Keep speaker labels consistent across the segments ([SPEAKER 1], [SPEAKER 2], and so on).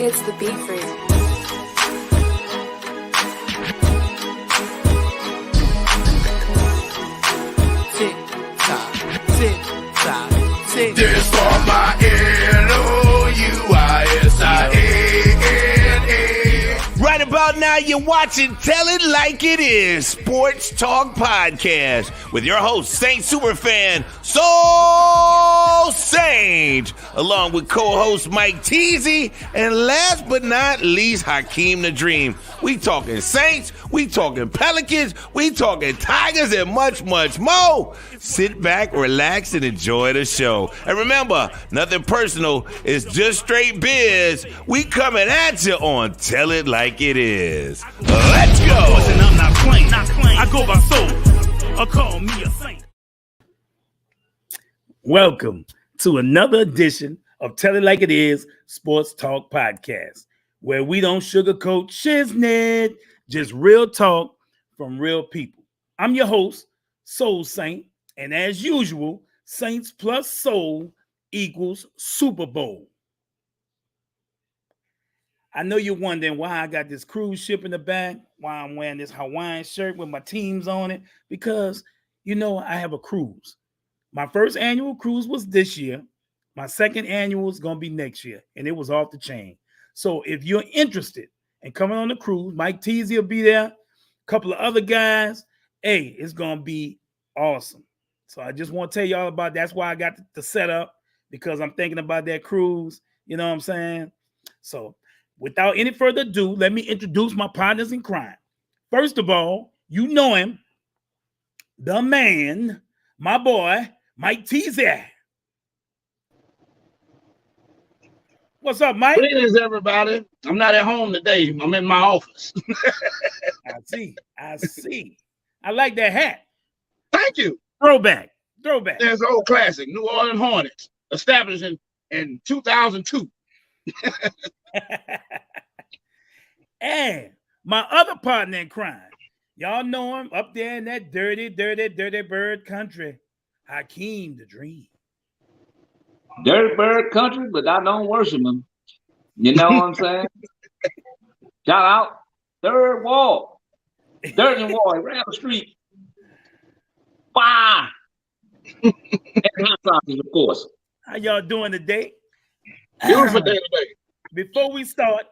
[SPEAKER 1] It's the beat freak.
[SPEAKER 2] Tick tock, tick tock, tick.
[SPEAKER 3] This for my LOUISIANA.
[SPEAKER 4] Right about now, you're watching Tell It Like It Is, Sports Talk Podcast, with your host, Saint Superfan, Soul Saint, along with co-host Mike Teasy, and last but not least, Hakeem the Dream. We talking Saints, we talking Pelicans, we talking Tigers, and much, much more. Sit back, relax, and enjoy the show. And remember, nothing personal, it's just straight biz. We coming at you on Tell It Like It Is. Let's go!
[SPEAKER 5] And I'm not playing. I go by soul, or call me a saint. Welcome to another edition of Tell It Like It Is Sports Talk Podcast, where we don't sugarcoat shiznit, just real talk from real people. I'm your host, Soul Saint, and as usual, Saints plus Soul equals Super Bowl. I know you're wondering why I got this cruise ship in the back, why I'm wearing this Hawaiian shirt with my teams on it, because, you know, I have a cruise. My first annual cruise was this year. My second annual is going to be next year, and it was off the chain. So if you're interested in coming on the cruise, Mike Teasy will be there, a couple of other guys. Hey, it's going to be awesome. So I just want to tell y'all about that's why I got the setup, because I'm thinking about that cruise. You know what I'm saying? So without any further ado, let me introduce my partners in crime. First of all, you know him, the man, my boy, Mike Teasy. What's up, Mike?
[SPEAKER 6] Greetings, everybody. I'm not at home today. I'm in my office.
[SPEAKER 5] I see. I like that hat.
[SPEAKER 6] Thank you.
[SPEAKER 5] Throwback.
[SPEAKER 6] There's an old classic, New Orleans Hornets, established in 2002.
[SPEAKER 5] And my other partner in crime, y'all know him up there in that dirty bird country, Hakeem the Dream.
[SPEAKER 7] Dirty bird country, but I don't worship him. You know what I'm saying? Shout out Third Wall. Dirty Wall, around the street. Bah! And hot sauces, of course.
[SPEAKER 5] How y'all doing today?
[SPEAKER 6] Beautiful day today.
[SPEAKER 5] Before we start,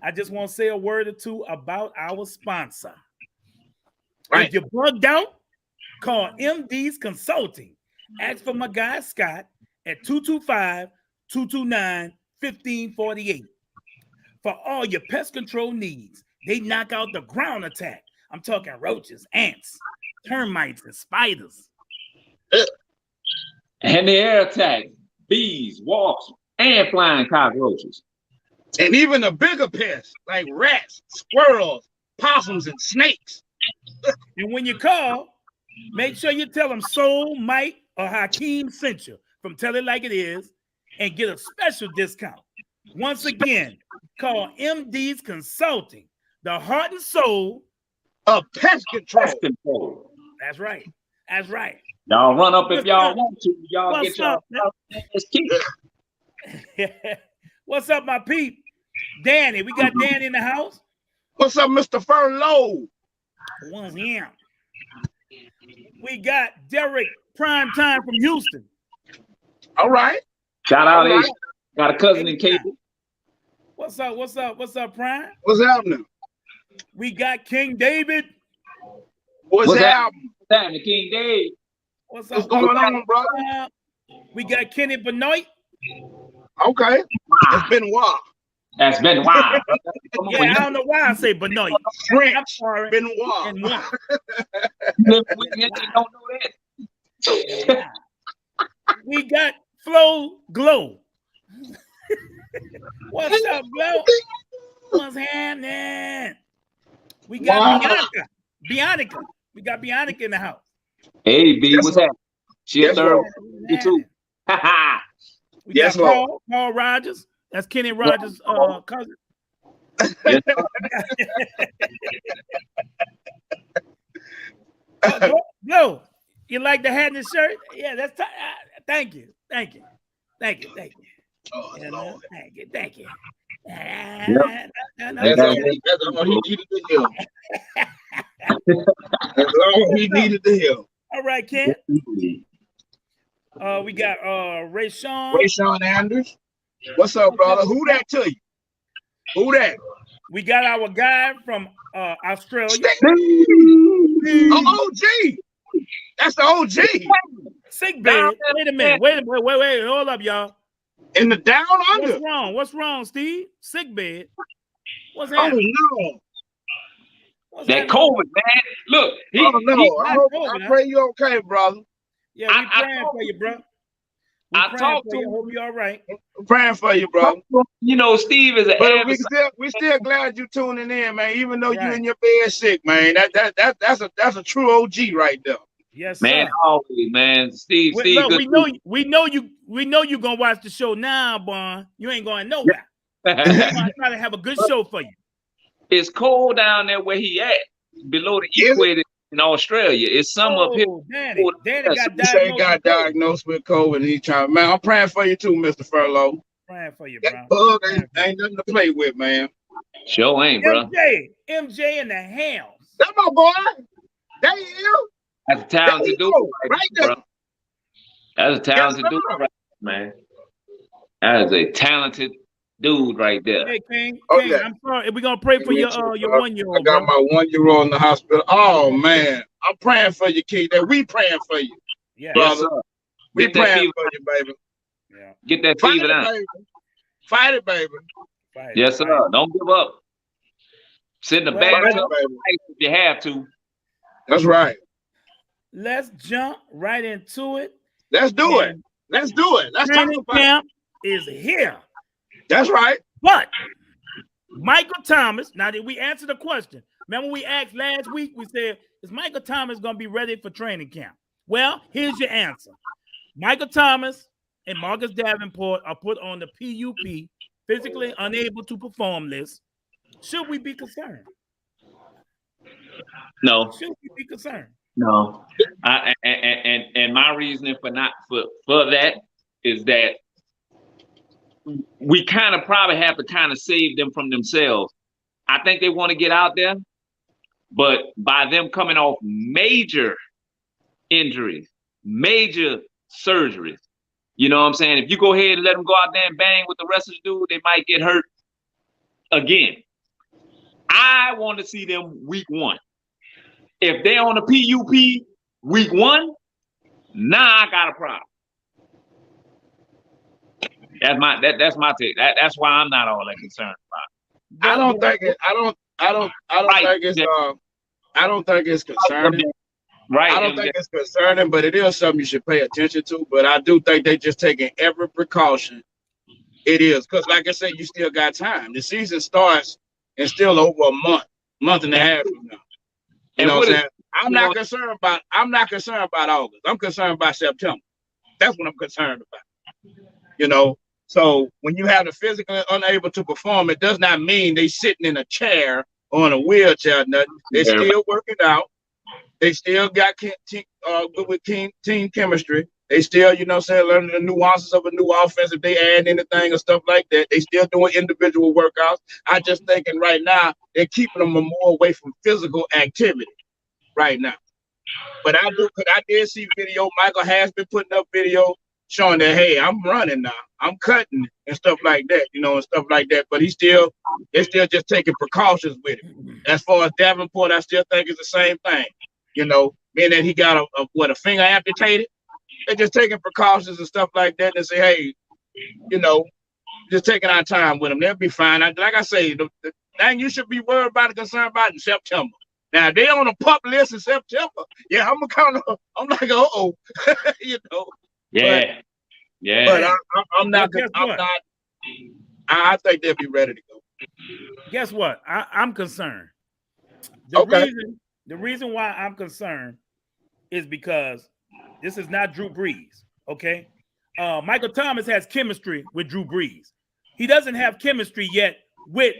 [SPEAKER 5] I just want to say a word or two about our sponsor.
[SPEAKER 6] Right.
[SPEAKER 5] If you're bugged out, call MD's Consulting. Ask for my guy Scott at 225-229-1548. For all your pest control needs, they knock out the ground attack. I'm talking roaches, ants, termites, and spiders.
[SPEAKER 7] And the air attack, bees, wasps, and flying cockroaches.
[SPEAKER 6] And even the bigger pests like rats, squirrels, possums, and snakes.
[SPEAKER 5] And when you call, make sure you tell them Soul, Mike, or Hakeem sent you from Tell It Like It Is and get a special discount. Once again, call MD's Consulting, the heart and soul
[SPEAKER 6] of pest control.
[SPEAKER 5] That's right.
[SPEAKER 7] Y'all run up if y'all want to. Y'all
[SPEAKER 5] What's
[SPEAKER 7] get y'all.
[SPEAKER 5] What's up, my peep? Danny, we got Danny in the house.
[SPEAKER 6] What's up, Mr. Furlow?
[SPEAKER 5] What's him? We got Derek Prime Time from Houston.
[SPEAKER 6] All right.
[SPEAKER 7] Shout out, Ace. Got a cousin in Cable.
[SPEAKER 5] What's up, Prime?
[SPEAKER 6] What's happening?
[SPEAKER 5] We got King David.
[SPEAKER 6] What's happening?
[SPEAKER 7] King Dave.
[SPEAKER 5] What's
[SPEAKER 6] going on, brother?
[SPEAKER 5] We got Kenny Benoit.
[SPEAKER 6] Okay. It's been a while.
[SPEAKER 7] That's been wild.
[SPEAKER 5] Yeah, I don't know why I say Benoit. I'm
[SPEAKER 6] French.
[SPEAKER 5] sorry.
[SPEAKER 6] Benoit.
[SPEAKER 5] And one.
[SPEAKER 7] You don't know that.
[SPEAKER 5] We got Flo Glow. What's up, Glow? What's happening? We got Bianca. We got Bianca in the house.
[SPEAKER 7] Hey, B, what's happening? She a
[SPEAKER 6] Yes,
[SPEAKER 7] third.
[SPEAKER 6] Lord.
[SPEAKER 7] You too.
[SPEAKER 5] We
[SPEAKER 6] Yes,
[SPEAKER 5] got
[SPEAKER 6] Lord.
[SPEAKER 5] Paul Rogers. That's Kenny Rogers' cousin.
[SPEAKER 7] Yes.
[SPEAKER 5] Glow, you like the hat and the shirt? Yeah, that's thank you.
[SPEAKER 6] Oh,
[SPEAKER 5] Thank you.
[SPEAKER 6] Lord.
[SPEAKER 5] Thank you.
[SPEAKER 6] That's all he needed to hear. That's all he needed to hear.
[SPEAKER 5] All right, Ken. We got Ray Sean.
[SPEAKER 6] Ray Sean Anders. What's up, brother? Who that to you? Who that?
[SPEAKER 5] We got our guy from Australia.
[SPEAKER 6] OG. That's the OG.
[SPEAKER 5] Sick bed. Wait a minute. Wait. Hold up, y'all.
[SPEAKER 6] In the down under.
[SPEAKER 5] What's wrong, Steve? Sick bed. What's
[SPEAKER 6] Oh
[SPEAKER 5] happening?
[SPEAKER 6] no.
[SPEAKER 7] That COVID, man. Look,
[SPEAKER 6] Oh no. I pray you okay, brother.
[SPEAKER 5] Yeah, we praying for you, bro.
[SPEAKER 7] I talked to him.
[SPEAKER 5] Hope you all right.
[SPEAKER 6] I'm praying for you, brother.
[SPEAKER 7] You know, Steve is an
[SPEAKER 6] But we still glad you tuning in, man. Even though you in your bed sick, man. That's a true OG right there.
[SPEAKER 5] Yes,
[SPEAKER 7] man.
[SPEAKER 5] Sir.
[SPEAKER 7] Always, man. Steve.
[SPEAKER 5] Look, we know you gonna watch the show now, Bon. You ain't going nowhere. I'm trying to have a good show for you.
[SPEAKER 7] It's cold down there where he at, below the equator in Australia. It's summer up here.
[SPEAKER 5] Danny
[SPEAKER 6] got diagnosed with COVID. And he trying, man. I'm praying for you too, Mr. Furlow.
[SPEAKER 5] Praying for you, bro.
[SPEAKER 6] Bug ain't nothing to play with, man.
[SPEAKER 7] Sure ain't, bro.
[SPEAKER 5] MJ in the house.
[SPEAKER 6] That's my boy. There you go.
[SPEAKER 7] That's a talented dude,
[SPEAKER 6] right there.
[SPEAKER 7] Bro. That's a talented dude, right, man. That is a talented dude right there.
[SPEAKER 5] Hey, King,
[SPEAKER 6] Okay.
[SPEAKER 5] I'm sorry. We're gonna pray for your 1-year-old.
[SPEAKER 6] I got my 1-year-old in the hospital. Oh man, I'm praying for you, kid. That we praying for you, brother.
[SPEAKER 7] Yes,
[SPEAKER 6] we praying for you, baby.
[SPEAKER 7] Yeah. Get that fever down.
[SPEAKER 6] Fight it, baby.
[SPEAKER 7] Yes, sir. Don't give up. Sit in the bathtub if you have to.
[SPEAKER 6] That's right.
[SPEAKER 5] Let's jump right into it.
[SPEAKER 6] Let's do it. Let's do it. Let's talk about
[SPEAKER 5] camp is here.
[SPEAKER 6] That's right.
[SPEAKER 5] But Michael Thomas, now that we answered the question, remember we asked last week, we said, is Michael Thomas going to be ready for training camp? Well, here's your answer. Michael Thomas and Marcus Davenport are put on the PUP, physically unable to perform list. Should we be concerned?
[SPEAKER 7] No.
[SPEAKER 5] Should we be concerned?
[SPEAKER 7] No. And my reasoning for that is that we kind of probably have to kind of save them from themselves. I think they want to get out there, but by them coming off major injuries, major surgeries, you know what I'm saying? If you go ahead and let them go out there and bang with the rest of the dude, they might get hurt again. I want to see them week 1. If they're on the PUP week 1, I got a problem. That's my take. That's why I'm not all that concerned about it.
[SPEAKER 6] I don't think it's concerning.
[SPEAKER 7] Right.
[SPEAKER 6] I don't think it's concerning, but it is something you should pay attention to. But I do think they just taking every precaution. It is because, like I said, you still got time. The season starts in still over a month and a half from now. You know what I'm saying? I'm not concerned about August. I'm concerned about September. That's what I'm concerned about. You know, so when you have the physically unable to perform, it does not mean they sitting in a chair or in a wheelchair. Nothing. They're still working out. They still got good with team chemistry. They still, you know what I'm saying, learning the nuances of a new offense. If they add anything or stuff like that, they still doing individual workouts. I just thinking right now, they're keeping them more away from physical activity right now. But I did see video. Michael has been putting up video showing that, hey, I'm running now. I'm cutting and stuff like that, you know, and stuff like that. But they're still just taking precautions with it. As far as Davenport, I still think it's the same thing. You know, being that he got a finger amputated, they're just taking precautions and stuff like that and say, hey, you know, just taking our time with them. They'll be fine. Like I say, the thing you should be worried about and concerned about in September. Now, they on a pup list in September. Yeah, I'm like, uh-oh. you know.
[SPEAKER 7] Yeah.
[SPEAKER 6] But I'm not. I think they'll be ready to go.
[SPEAKER 5] Guess what? I'm concerned. The reason why I'm concerned is because this is not Drew Brees. Okay, Michael Thomas has chemistry with Drew Brees. He doesn't have chemistry yet with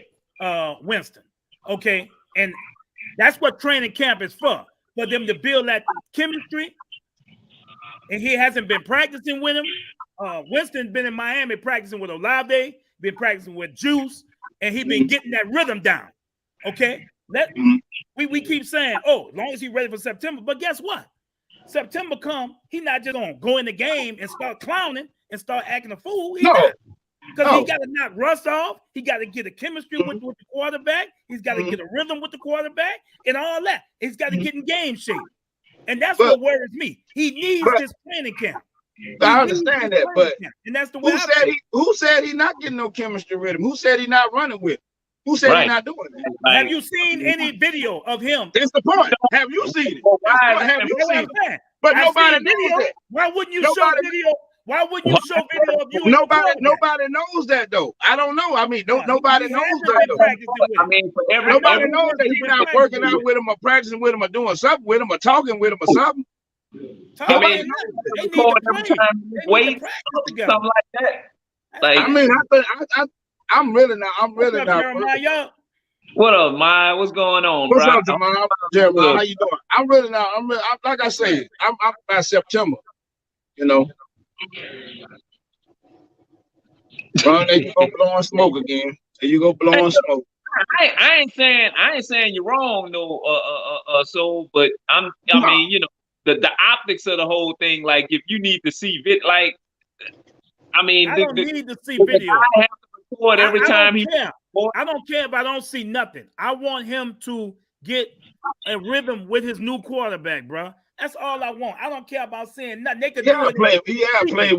[SPEAKER 5] Winston. Okay, and that's what training camp is for them to build that chemistry. And he hasn't been practicing with him. Winston's been in Miami practicing with Olave, been practicing with Juice, and he's been getting that rhythm down. Okay, we keep saying, oh, as long as he's ready for September. But guess what? September come, he's not just gonna go in the game and start clowning and start acting a fool. Because he got to knock Russ off. He got to get a chemistry with the quarterback. He's got to get a rhythm with the quarterback and all that. He's got to get in game shape. And that's what worries me. He needs this training camp.
[SPEAKER 6] I understand that, but
[SPEAKER 5] and that's the way
[SPEAKER 6] who said he's not getting no chemistry with him? Who said he's not running with him? Who said he's not doing it?
[SPEAKER 5] Have you seen any video of him?
[SPEAKER 6] That's the point. Have you seen it? Have you seen it? But nobody knows that.
[SPEAKER 5] Why wouldn't you show video? Why wouldn't you show video of you?
[SPEAKER 6] Nobody knows that though. I don't know. I mean, nobody knows that though.
[SPEAKER 7] I mean,
[SPEAKER 6] nobody knows that he's not working out with him or practicing with him or doing something with him or talking with him or something.
[SPEAKER 7] I mean, wait, something like that. Like,
[SPEAKER 6] I mean, I'm really not.
[SPEAKER 7] What up, Maya? What's going on,
[SPEAKER 6] What's
[SPEAKER 7] bro?
[SPEAKER 6] up, Jamal? Jeremiah, how you doing? I'm really not. I'm like I say, I'm by September. You know. Ron, there you go blowing smoke again. There you go blowing smoke.
[SPEAKER 7] I ain't saying you're wrong, no, but I mean, you know, the optics of the whole thing. Like, if you need to see I don't
[SPEAKER 5] need to see video.
[SPEAKER 7] I have to record every time
[SPEAKER 5] I don't care if I don't see nothing. I want him to get a rhythm with his new quarterback, bro. That's all I want. I don't care about seeing nothing. They could
[SPEAKER 6] He have played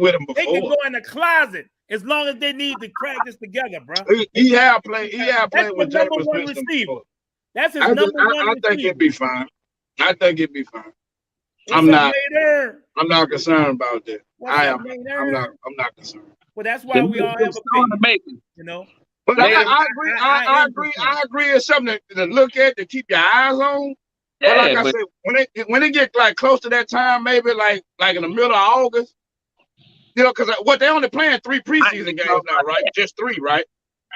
[SPEAKER 6] with him before.
[SPEAKER 5] They can go in the closet as long as they need to practice together, bro.
[SPEAKER 6] He have played with
[SPEAKER 5] Jameis Winston before. That's his number one receiver.
[SPEAKER 6] I think it'd be fine. I'm not concerned about that. I'm not concerned.
[SPEAKER 5] Well, that's why we all have opinions, you know.
[SPEAKER 6] But I agree. It's something to look at, to keep your eyes on. But like I said, when it get like close to that time, maybe like in the middle of August, you know, because they only playing 3 preseason games now, right? Just 3, right?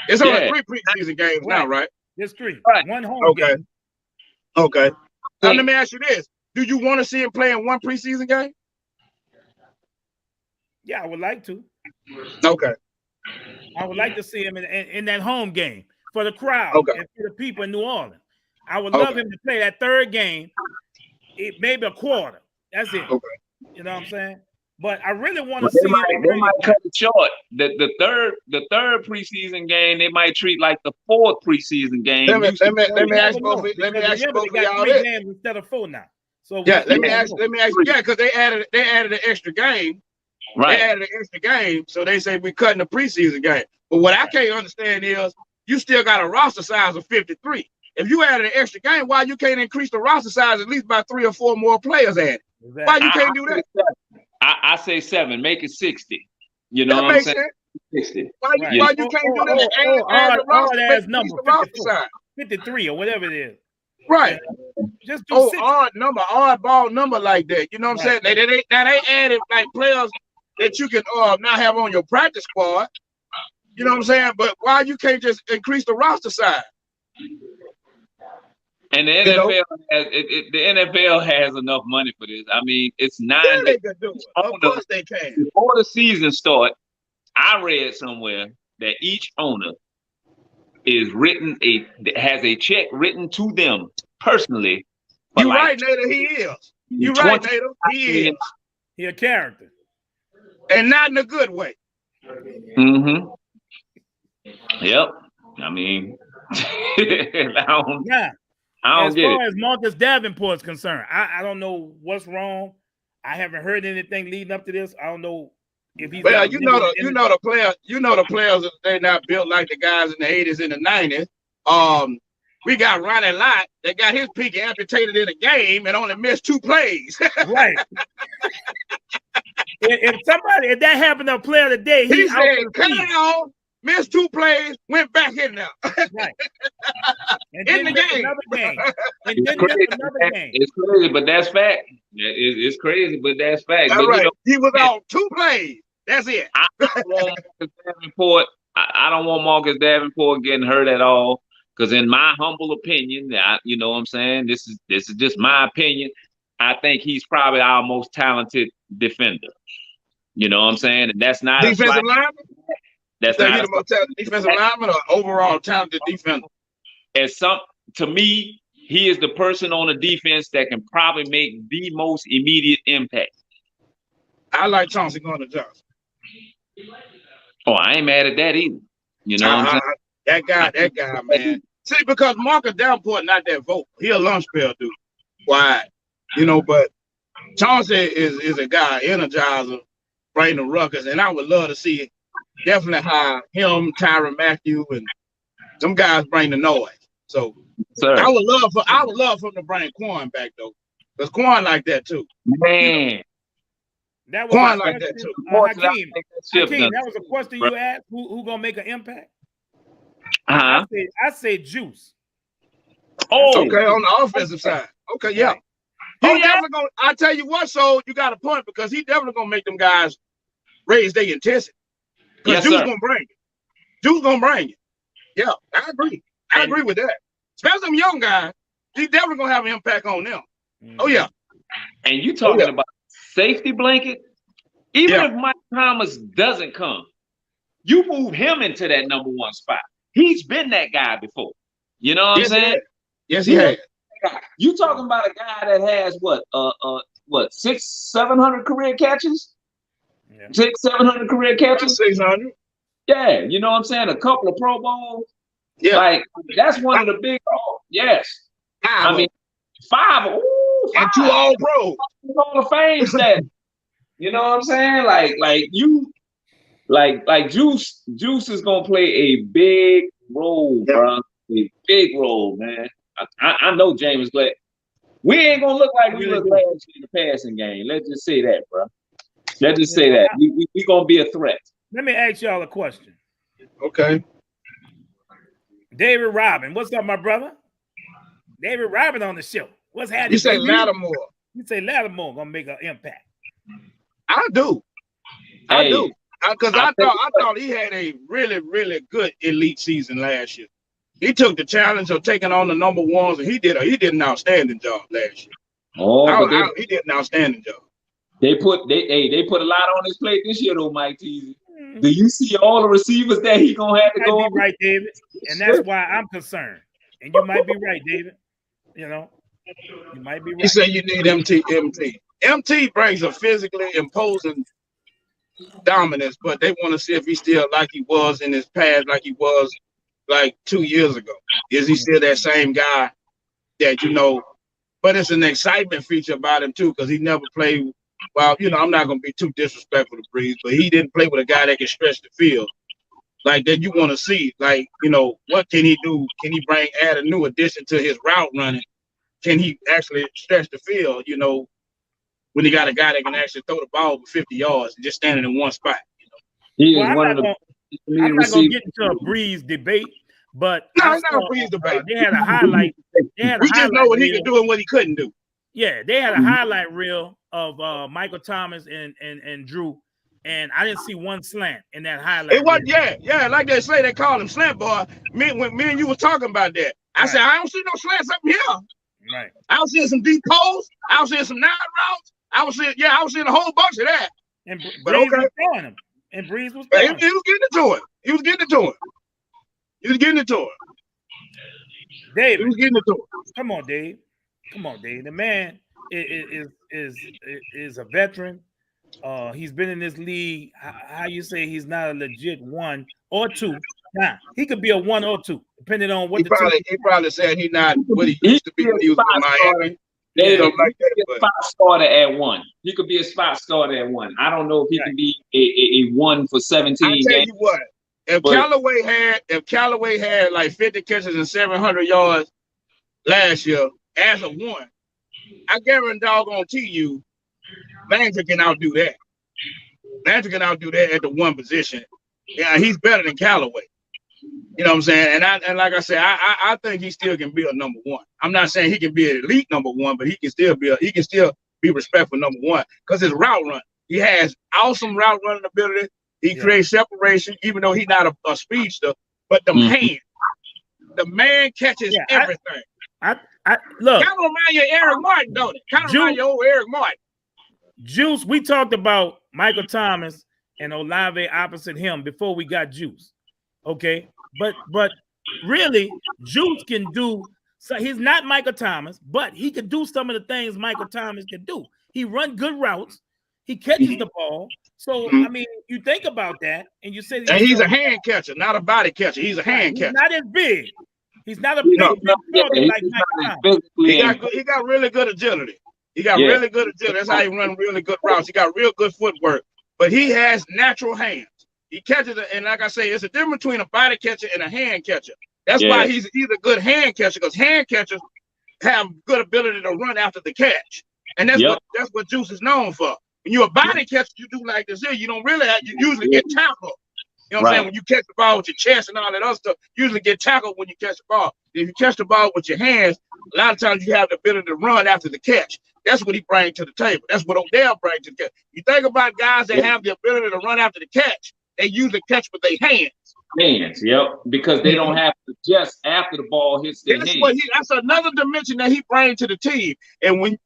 [SPEAKER 6] It's only 3 preseason games now, right?
[SPEAKER 5] Just 3.
[SPEAKER 7] Right.
[SPEAKER 5] 1 home game.
[SPEAKER 6] Okay. Now let me ask you this: do you want to see him playing 1 preseason game?
[SPEAKER 5] Yeah, I would like to.
[SPEAKER 6] Okay.
[SPEAKER 5] I would like to see him in that home game for the crowd and for the people in New Orleans. I would love him to play that 3rd game, maybe a quarter. That's it. Okay. You know what I'm saying? But I really want to see him.
[SPEAKER 7] They might cut it short. The third preseason game, they might treat like the 4th preseason game.
[SPEAKER 6] Let me ask both of y'all this.
[SPEAKER 5] Games instead of 4 now. So
[SPEAKER 6] let me ask you, because they added an extra game. Right. They added an extra game, so they say we're cutting the preseason game. But what I can't understand is you still got a roster size of 53. If you added an extra game, why you can't increase the roster size at least by 3 or 4 more players added? Exactly. Why you can't do that?
[SPEAKER 7] I say 7, make it 60. You know what I'm saying? 60.
[SPEAKER 6] Why you can't do that?
[SPEAKER 5] Add number 53 or whatever it is.
[SPEAKER 6] Right.
[SPEAKER 5] Just do
[SPEAKER 6] oddball number like that. You know what I'm saying? They added like players that you can now have on your practice squad. You know what I'm saying? But why you can't just increase the roster size?
[SPEAKER 7] And the NFL has enough money for this. I mean, it's 9.
[SPEAKER 6] Yeah, they can do it. Of course they can.
[SPEAKER 7] Before the season starts, I read somewhere that each owner has a check written to them personally.
[SPEAKER 6] You're right, Nader. He is. You're right, Nader. He is.
[SPEAKER 5] He a character,
[SPEAKER 6] and not in a good way.
[SPEAKER 7] Mm-hmm. Yep. I mean, I don't get it.
[SPEAKER 5] As far as Marcus Davenport is concerned, I don't know what's wrong. I haven't heard anything leading up to this. I don't know If he's
[SPEAKER 6] Well,
[SPEAKER 5] got
[SPEAKER 6] the players, they're not built like the guys in the 80s and the 90s. We got Ronnie Lott that got his pinky amputated in a game and only missed 2 plays.
[SPEAKER 5] Right. if that happened to a player today,
[SPEAKER 6] He
[SPEAKER 5] he's out
[SPEAKER 6] said,
[SPEAKER 5] for the
[SPEAKER 6] cut
[SPEAKER 5] season.
[SPEAKER 6] it off, missed 2 plays, went back in there.
[SPEAKER 5] Right. And
[SPEAKER 6] In
[SPEAKER 5] then
[SPEAKER 6] the game.
[SPEAKER 5] another game. And
[SPEAKER 7] It's
[SPEAKER 5] then
[SPEAKER 7] crazy,
[SPEAKER 5] another game.
[SPEAKER 7] it's crazy, but that's fact. It's crazy, but that's fact.
[SPEAKER 6] That's
[SPEAKER 7] But,
[SPEAKER 6] right. He was on 2 plays. That's it.
[SPEAKER 7] I don't want Marcus Davenport. I don't want Marcus Davenport getting hurt at all. Because in my humble opinion, you know what I'm saying? This is just my opinion. I think he's probably our most talented defender. You know what I'm saying? And that's not
[SPEAKER 6] Defensive lineman?
[SPEAKER 7] That's
[SPEAKER 6] So
[SPEAKER 7] not
[SPEAKER 6] he the most talented defensive lineman or overall talented defender?
[SPEAKER 7] to me, he is the person on the defense that can probably make the most immediate impact.
[SPEAKER 6] I like Chauncey Gardner-Johnson.
[SPEAKER 7] Oh, I ain't mad at that either. You know what I'm saying?
[SPEAKER 6] That guy, man. See, because Marcus Davenport not that vocal. He a lunch bell dude. Wide. You know, but Chauncey is a guy, energizer, bring the ruckus, and I would love to see definitely how him, Tyrann Mathieu, and some guys bring the noise. So
[SPEAKER 7] Sir.
[SPEAKER 6] I would love for him to bring Quan back though. Because Quan like that too.
[SPEAKER 7] Man.
[SPEAKER 5] That was
[SPEAKER 6] Quan
[SPEAKER 5] a
[SPEAKER 6] like
[SPEAKER 5] question,
[SPEAKER 6] that too.
[SPEAKER 5] Hakeem, that was a question you asked. Who gonna make an impact? I say Juice.
[SPEAKER 7] Oh,
[SPEAKER 6] okay, on the offensive side. Okay, yeah. He definitely gonna. I tell you what, so you got a point because he definitely gonna make them guys raise their intensity. Because Juice gonna bring it. Juice gonna bring it. Yeah, I agree. I agree with that. Especially them young guys, he definitely gonna have an impact on them. Oh yeah.
[SPEAKER 7] And you talking about safety blanket? Even if Mike Thomas doesn't come, you move him into that number 1 spot. He's been that guy before. You know what I'm saying?
[SPEAKER 6] Yes, he has.
[SPEAKER 7] You talking about a guy that has what 600-700 career catches? Yeah. 600-700 career catches?
[SPEAKER 6] 600.
[SPEAKER 7] Yeah, you know what I'm saying? A couple of Pro Bowls.
[SPEAKER 6] Yeah.
[SPEAKER 7] Like that's one of the big yes. I mean 5
[SPEAKER 6] and 2 All-Pro.
[SPEAKER 7] Hall of Fame stat. You know what I'm saying? Like Juice is gonna play a big role, bro. A big role, man. I know James glad. We ain't gonna look like we looked last year in the passing game. Let's just say that, bro. Let's just say that. We gonna be a threat.
[SPEAKER 5] Let me ask y'all a question.
[SPEAKER 6] Okay.
[SPEAKER 5] David Robin, what's up, my brother? David Robin on the show. What's happening?
[SPEAKER 6] You say Lattimore.
[SPEAKER 5] You say Lattimore gonna make an impact.
[SPEAKER 6] I do. I do. Because I thought he had a really, really good elite season last year. He took the challenge of taking on the number 1s, and he did an outstanding job last year. He did an outstanding job.
[SPEAKER 7] They put a lot on his plate this year, though, Mike Teasy. Do you see all the receivers that he gonna have to go?
[SPEAKER 5] You might be right, David, and that's why I'm concerned. And you might be right, David. You know, you might be right.
[SPEAKER 6] You say you need MT. MT brings a physically imposing dominance, but they want to see if he's still like he was in his past, like he was like 2 years ago. Is he still that same guy that, you know, but it's an excitement feature about him too, because he never played. Well, you know, I'm not going to be too disrespectful to Breeze, but he didn't play with a guy that can stretch the field like that. You want to see, like, you know, what can he do? Can he add a new addition to his route running? Can he actually stretch the field, you know, when he got a guy that can actually throw the ball for 50 yards and just standing in one spot? You know?
[SPEAKER 5] I'm not going to get into a Breeze debate, but
[SPEAKER 6] no, it's not a Breeze debate.
[SPEAKER 5] They had a highlight.
[SPEAKER 6] We just know what he could do and what he couldn't do.
[SPEAKER 5] Yeah, they had a highlight reel of Michael Thomas and Drew, and I didn't see one slant in that highlight.
[SPEAKER 6] It was like they say, they call him slant boy. When me and you was talking about that, I said I don't see no slants up here.
[SPEAKER 5] Right.
[SPEAKER 6] I was seeing some deep posts. I was seeing some 9 routes. I was seeing a whole bunch of that.
[SPEAKER 5] And Breeze was throwing him. And Breeze was throwing him.
[SPEAKER 6] He was getting into it. He was getting into it.
[SPEAKER 5] Dave,
[SPEAKER 6] he was getting into it.
[SPEAKER 5] Come on, Dave. The man is a veteran. He's been in this league. How you say he's not a legit 1 or 2? Nah, he could be a 1 or 2, depending on what
[SPEAKER 6] he probably said he's not what he used to be when he was in Miami.
[SPEAKER 7] David,
[SPEAKER 6] Something like that,
[SPEAKER 7] he could be a
[SPEAKER 6] but
[SPEAKER 7] spot starter at 1. He could be a spot starter at 1. I don't know if he can be a 1 for 17
[SPEAKER 6] I tell
[SPEAKER 7] games.
[SPEAKER 6] you what, if Callaway had like 50 catches and 700 yards last year as a 1, I guarantee you, Manager can outdo that. Manager can outdo that at the 1 position. Yeah, he's better than Callaway. You know what I'm saying? And like I said, I think he still can be a number 1. I'm not saying he can be an elite number 1, but he can still be respectful number 1 because his route run. He has awesome route running ability. He creates separation, even though he's not a speedster. But the man catches everything.
[SPEAKER 5] I look.
[SPEAKER 6] Kind of remind you of Eric Martin, don't it? Kind of remind you of old Eric Martin.
[SPEAKER 5] Juice, we talked about Michael Thomas and Olave opposite him before we got Juice. Okay, but really, Juice can do. So he's not Michael Thomas, but he could do some of the things Michael Thomas can do. He run good routes. He catches the ball. So I mean, you think about that, and you say,
[SPEAKER 6] and he's a hand catcher, not a body catcher. He's a hand catcher.
[SPEAKER 5] Not as big. He's not a big target like Michael Thomas.
[SPEAKER 6] He got really good agility. He got really good agility. That's how he run really good routes. He got real good footwork, but he has natural hands. He catches it, and like I say, it's a difference between a body catcher and a hand catcher. That's why he's a good hand catcher, because hand catchers have good ability to run after the catch, and that's what Juice is known for. When you're a body catcher, you do like this here. You don't really you usually get tackled. You know what I'm saying? When you catch the ball with your chest and all that other stuff, you usually get tackled when you catch the ball. If you catch the ball with your hands, a lot of times you have the ability to run after the catch. That's what he brings to the table. That's what Odell brings to the catch. You think about guys that have the ability to run after the catch, they usually catch with their hands.
[SPEAKER 7] Because they don't have to adjust after the ball hits their hands.
[SPEAKER 6] That's another dimension that he brings to the team. And when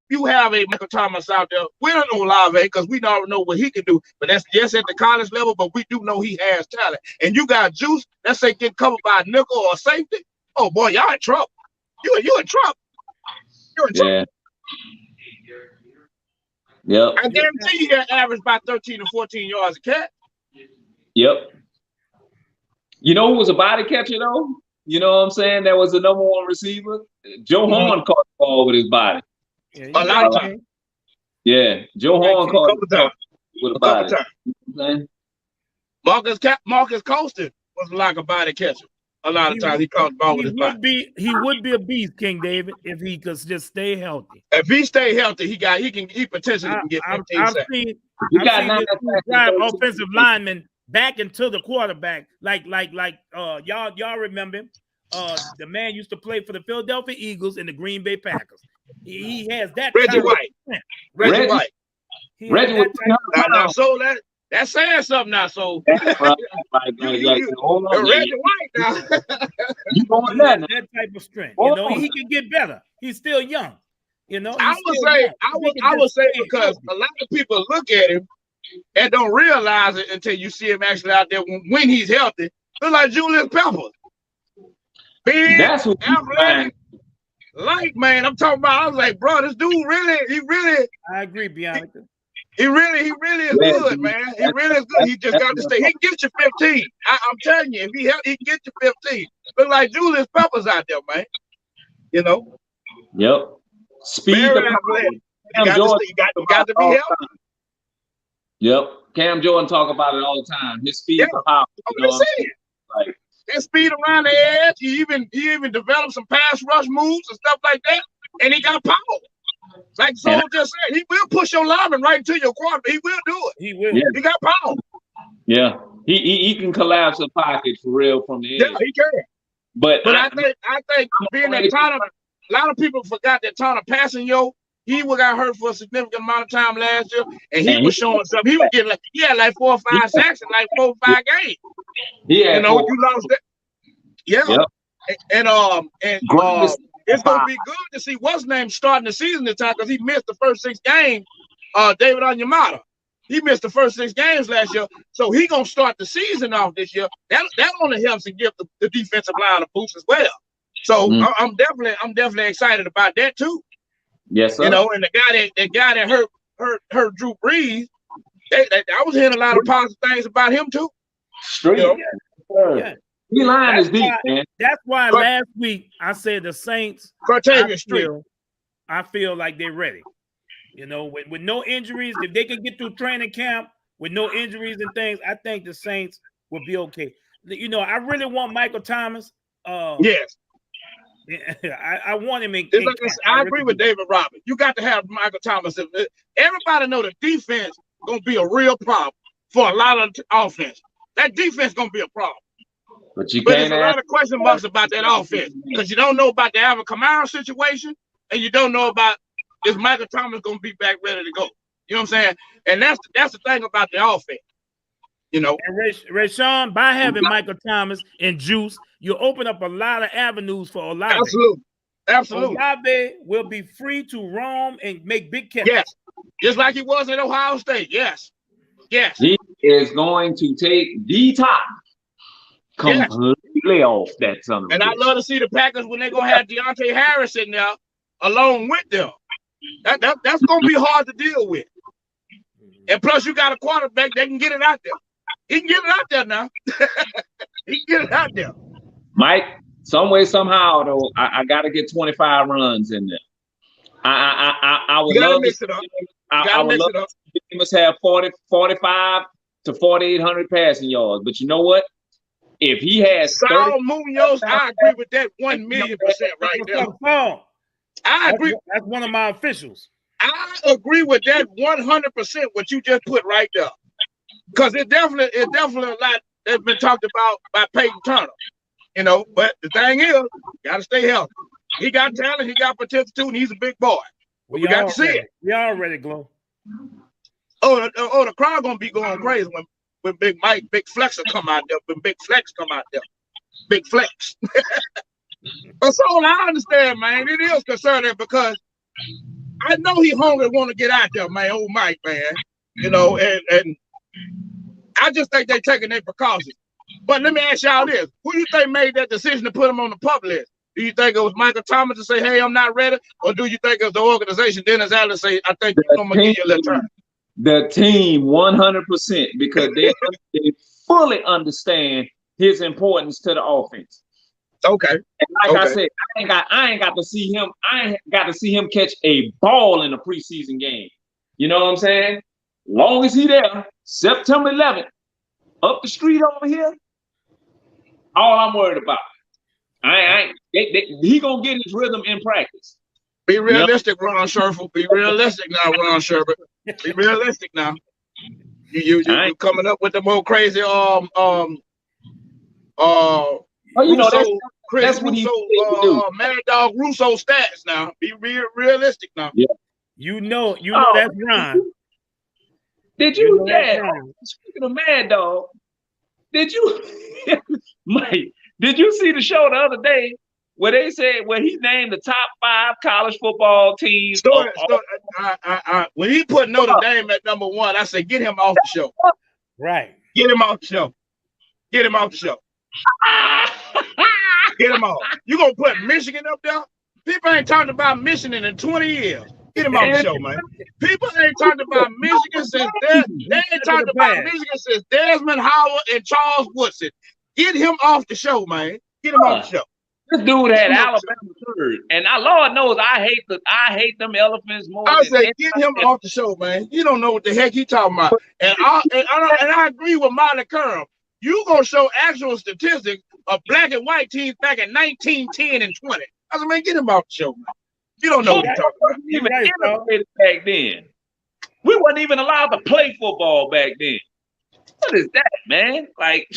[SPEAKER 6] you have a Michael Thomas out there, we don't know Olave because we don't know what he can do, but that's just at the college level, but we do know he has talent. And you got Juice, let's say get covered by a nickel or a safety. Oh boy, y'all in trouble. You in trouble. You're in trouble.
[SPEAKER 7] Yep.
[SPEAKER 6] I guarantee you that average about 13 to 14 yards a catch.
[SPEAKER 7] Yep. You know who was a body catcher though? You know what I'm saying? That was the number 1 receiver. Joe Horn caught the ball with his body.
[SPEAKER 6] A lot of times.
[SPEAKER 7] Yeah, Joe Horn caught the ball with a body. You know what I'm saying?
[SPEAKER 6] Marcus Colston was like a body catcher. A lot of times he caught the ball with his body.
[SPEAKER 5] He would be a beast, King David, if he could just stay healthy.
[SPEAKER 6] If he stay healthy, he potentially can get 15 seconds.
[SPEAKER 5] I've seen this drive offensive lineman back into the quarterback, like y'all remember him. The man used to play for the Philadelphia Eagles and the Green Bay Packers. He has that.
[SPEAKER 6] Reggie White. Reggie White.
[SPEAKER 7] Reggie
[SPEAKER 6] so that's saying something now. So
[SPEAKER 7] Reggie White
[SPEAKER 6] now.
[SPEAKER 7] You going that
[SPEAKER 5] type of strength. You know, he can get better. He's still young. You know,
[SPEAKER 6] I would say because a lot of people look at him and don't realize it until you see him actually out there when he's healthy. Look like Julius Peppers. Big,
[SPEAKER 7] that's what
[SPEAKER 6] athletic. Like, man, I'm talking about. I was like, bro, this dude really.
[SPEAKER 5] I agree, Bianca.
[SPEAKER 6] He really is good, man. He really is good. He just got to stay. He can get you 15. I'm telling you, if he can get you 15. Look like Julius Peppers out there, man. You know.
[SPEAKER 7] Yep. Speed.
[SPEAKER 6] You got to be healthy.
[SPEAKER 7] Yep. Cam Jordan talk about it all the time. His speed is power.
[SPEAKER 6] Like that speed around the edge. He even developed some pass rush moves and stuff like that. And he got power. Like Soul just said, he will push your lineman right into your quarterback. He will do it.
[SPEAKER 5] He will.
[SPEAKER 7] Yeah.
[SPEAKER 6] He got power.
[SPEAKER 7] Yeah. He can collapse a pocket for real from the edge.
[SPEAKER 6] Yeah, he can. But I think being that Tana, a lot of people forgot that Tana passing he got hurt for a significant amount of time last year, and he was showing something. He was getting like 4 or 5 sacks in like 4 or 5 games.
[SPEAKER 7] Yeah,
[SPEAKER 6] you lost that. Yeah, and it's gonna be good to see what's name starting the season this time because he missed the first 6 games. David Onyemata, he missed the first 6 games last year, so he gonna start the season off this year. That only helps to give the defensive line a boost as well. So I'm definitely excited about that too.
[SPEAKER 7] Yes, sir.
[SPEAKER 6] You know, and the guy that hurt Drew Brees, I was hearing a lot of positive things about him too.
[SPEAKER 7] Straight.
[SPEAKER 6] You know?
[SPEAKER 5] Yeah.
[SPEAKER 7] D-line is deep, man.
[SPEAKER 5] That's why last week I said the Saints.
[SPEAKER 6] Cortavius Street.
[SPEAKER 5] I feel like they're ready. You know, with no injuries, if they can get through training camp with no injuries and things, I think the Saints will be okay. You know, I really want Michael Thomas.
[SPEAKER 6] Yes.
[SPEAKER 5] I want him in.
[SPEAKER 6] I agree with David Robert. You got to have Michael Thomas. Everybody know the defense gonna be a real problem for a lot of offense. That defense gonna be a problem.
[SPEAKER 7] But
[SPEAKER 6] there's a lot of question marks about that offense because you don't know about the Alvin Kamara situation, and you don't know about is Michael Thomas gonna be back ready to go. You know what I'm saying? And that's the thing about the offense. You know,
[SPEAKER 5] and Rashawn, by having Michael Thomas and Juice, you open up a lot of avenues for Olave.
[SPEAKER 6] Absolutely.
[SPEAKER 5] Olave will be free to roam and make big catches.
[SPEAKER 6] Yes, just like he was at Ohio State. Yes.
[SPEAKER 7] He is going to take the top completely off that son of a
[SPEAKER 6] And
[SPEAKER 7] bitch.
[SPEAKER 6] I love to see the Packers when they're gonna have Deontay Harris in there along with them. That's gonna be hard to deal with. And plus, you got a quarterback that can get it out there. He can get it out there now. He can get it out there.
[SPEAKER 7] Mike, some way, somehow, though, I got to get 25 runs in there. I would love to
[SPEAKER 6] mix it up.
[SPEAKER 7] I would love to see him have 45 to 4,800 passing yards. But you know what? If he has
[SPEAKER 6] Saul Munoz, I agree with that 1,000,000% right there. I agree.
[SPEAKER 5] That's one of my officials.
[SPEAKER 6] I agree with that 100%. What you just put right there, because it's definitely a lot that's been talked about by Peyton Turner. You know, but the thing is, you gotta stay healthy. He got talent, he got potential too, and he's a big boy. We got to see it.
[SPEAKER 5] We already glow.
[SPEAKER 6] Oh, the crowd gonna be going crazy when Big Mike, Big Flex will come out there. When Big Flex come out there, Big Flex. But so I understand, man. It is concerning because I know he hungry, want to get out there, man. Old Mike, man. You know, and I just think they're taking their precautions. But let me ask y'all this: who do you think made that decision to put him on the pup list? Do you think it was Michael Thomas to say, "Hey, I'm not ready," or do you think it was the organization, Dennis Allen, say, "I think I'm gonna give you a little time"?
[SPEAKER 7] The team 100% because they fully understand his importance to the offense.
[SPEAKER 6] Okay.
[SPEAKER 7] And like I said, I ain't got to see him. I ain't got to see him catch a ball in a preseason game. You know what I'm saying? Long as he there, September 11th, up the street over here. All I'm worried about. He gonna get his rhythm in practice.
[SPEAKER 6] Be realistic, Ron Sherfel. Be realistic now, Ron Sherbert. Be realistic now. You coming up with the more crazy
[SPEAKER 7] you know,
[SPEAKER 6] that's what Russo, Mad Dog Russo stats now. Be realistic now.
[SPEAKER 7] Yeah.
[SPEAKER 5] You know that's Ron.
[SPEAKER 7] Did you speaking of Mad Dog, Mike, did you see the show the other day where they said he named the top 5 college football teams?
[SPEAKER 6] When he put Notre Dame at number 1, I said, get him off the show.
[SPEAKER 5] Right.
[SPEAKER 6] Get him off the show. Get him off the show. Get him off. You gonna put Michigan up there? People ain't talked about Michigan in 20 years. Get him off the show, man. People ain't talked about Michigan since they ain't talked about Michigan since Desmond Howard and Charles Woodson. Get him off the show, man. Get him off the show.
[SPEAKER 7] This dude had Alabama third, and Lord knows I hate them elephants more.
[SPEAKER 6] I say get him off the show, man. You don't know what the heck he talking about. And I agree with Molly Curran. You gonna show actual statistics of black and white teams back in 1910 and 20. I said, man, get him off the show, man. You don't know what you're talking about.
[SPEAKER 7] Even innovative back then. We wasn't even allowed to play football back then. What is that, man? Like,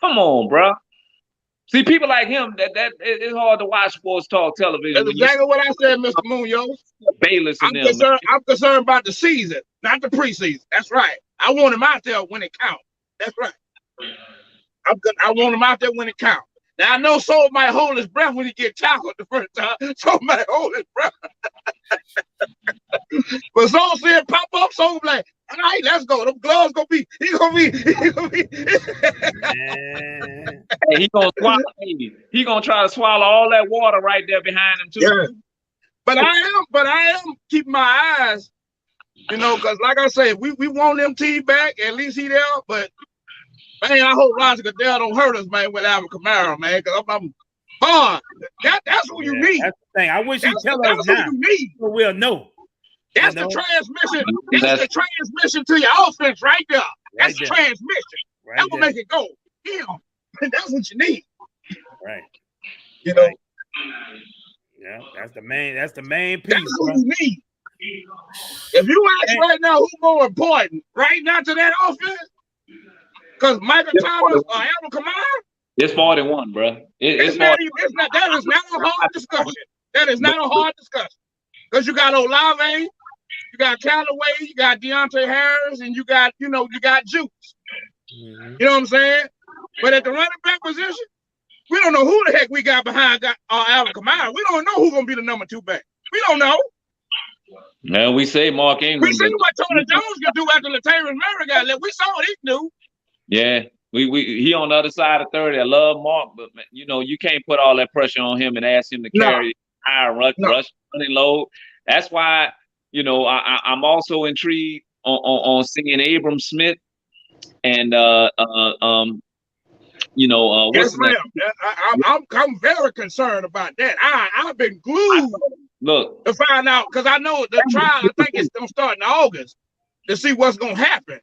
[SPEAKER 7] come on, bro. See, people like him, that it's hard to watch sports talk television.
[SPEAKER 6] That's exactly what I said, Mr. Munoz.
[SPEAKER 7] Bayless and
[SPEAKER 6] I'm concerned about the season, not the preseason. That's right. I want him out there when it counts. That's right. I want him out there when it counts. Now, I know Soul might hold his breath when he get tackled the first time. Soul might hold his breath. But Soul see it pop up, Soul like, all right, let's go. Them gloves gonna be. He gonna be.
[SPEAKER 7] Hey, he gonna swallow. He gonna try to swallow all that water right there behind him too.
[SPEAKER 6] Yeah. But I am keeping my eyes, because like I say, we want MT back. At least he there. But man, I hope Roger Goodell don't hurt us, man, with Alvin Kamara, man. Because That's who you need.
[SPEAKER 5] That's the thing. I wish you tell us
[SPEAKER 6] that's
[SPEAKER 5] now.
[SPEAKER 6] who you need.
[SPEAKER 5] So we'll know.
[SPEAKER 6] That's the transmission. That's the transmission to your offense right there. That's the transmission. That will make it go. Yeah, that's what you need.
[SPEAKER 5] Right.
[SPEAKER 6] You know.
[SPEAKER 5] Yeah, that's the main piece.
[SPEAKER 6] That's what you need. If you ask right now who's more important right now to that offense, because Michael Thomas or Alvin Kamara,
[SPEAKER 7] it's 41, bro.
[SPEAKER 6] That is not a hard discussion. That is not a hard discussion. Because you got Olave, you got Callaway, you got Deontay Harris, and you got Juice. You know what I'm saying? But at the running back position, we don't know who the heck we got behind Alvin Kamara. We don't know who's gonna be the number 2 back. We don't know.
[SPEAKER 7] No, we say Mark Ingram.
[SPEAKER 6] We see what Tony Jones can do after Latavius Murray got left. We saw what he knew.
[SPEAKER 7] Yeah, he on the other side of 30. I love Mark, but man, you can't put all that pressure on him and ask him to carry high rush running load. That's why I'm also intrigued on seeing Abram Smith and
[SPEAKER 6] yes, ma'am. I'm very concerned about that. I've been glued to find out because I know the trial. I think it's gonna start in August to see what's gonna happen.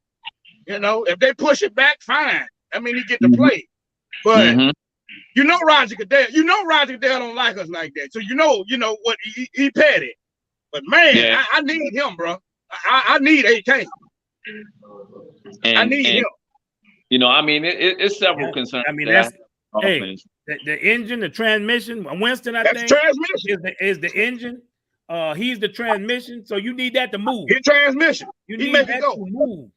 [SPEAKER 6] If they push it back, fine. I mean, he get to play, but Roger Goodell. Roger Goodell don't like us like that. So what he petty. But man, I need him, bro. I need AK. I need him.
[SPEAKER 7] It's several concerns.
[SPEAKER 5] I mean, that's the engine, the transmission. Winston, I think, is the engine. He's the transmission. So you need that to move.
[SPEAKER 6] His transmission. You need
[SPEAKER 5] that
[SPEAKER 6] it go.
[SPEAKER 5] to move.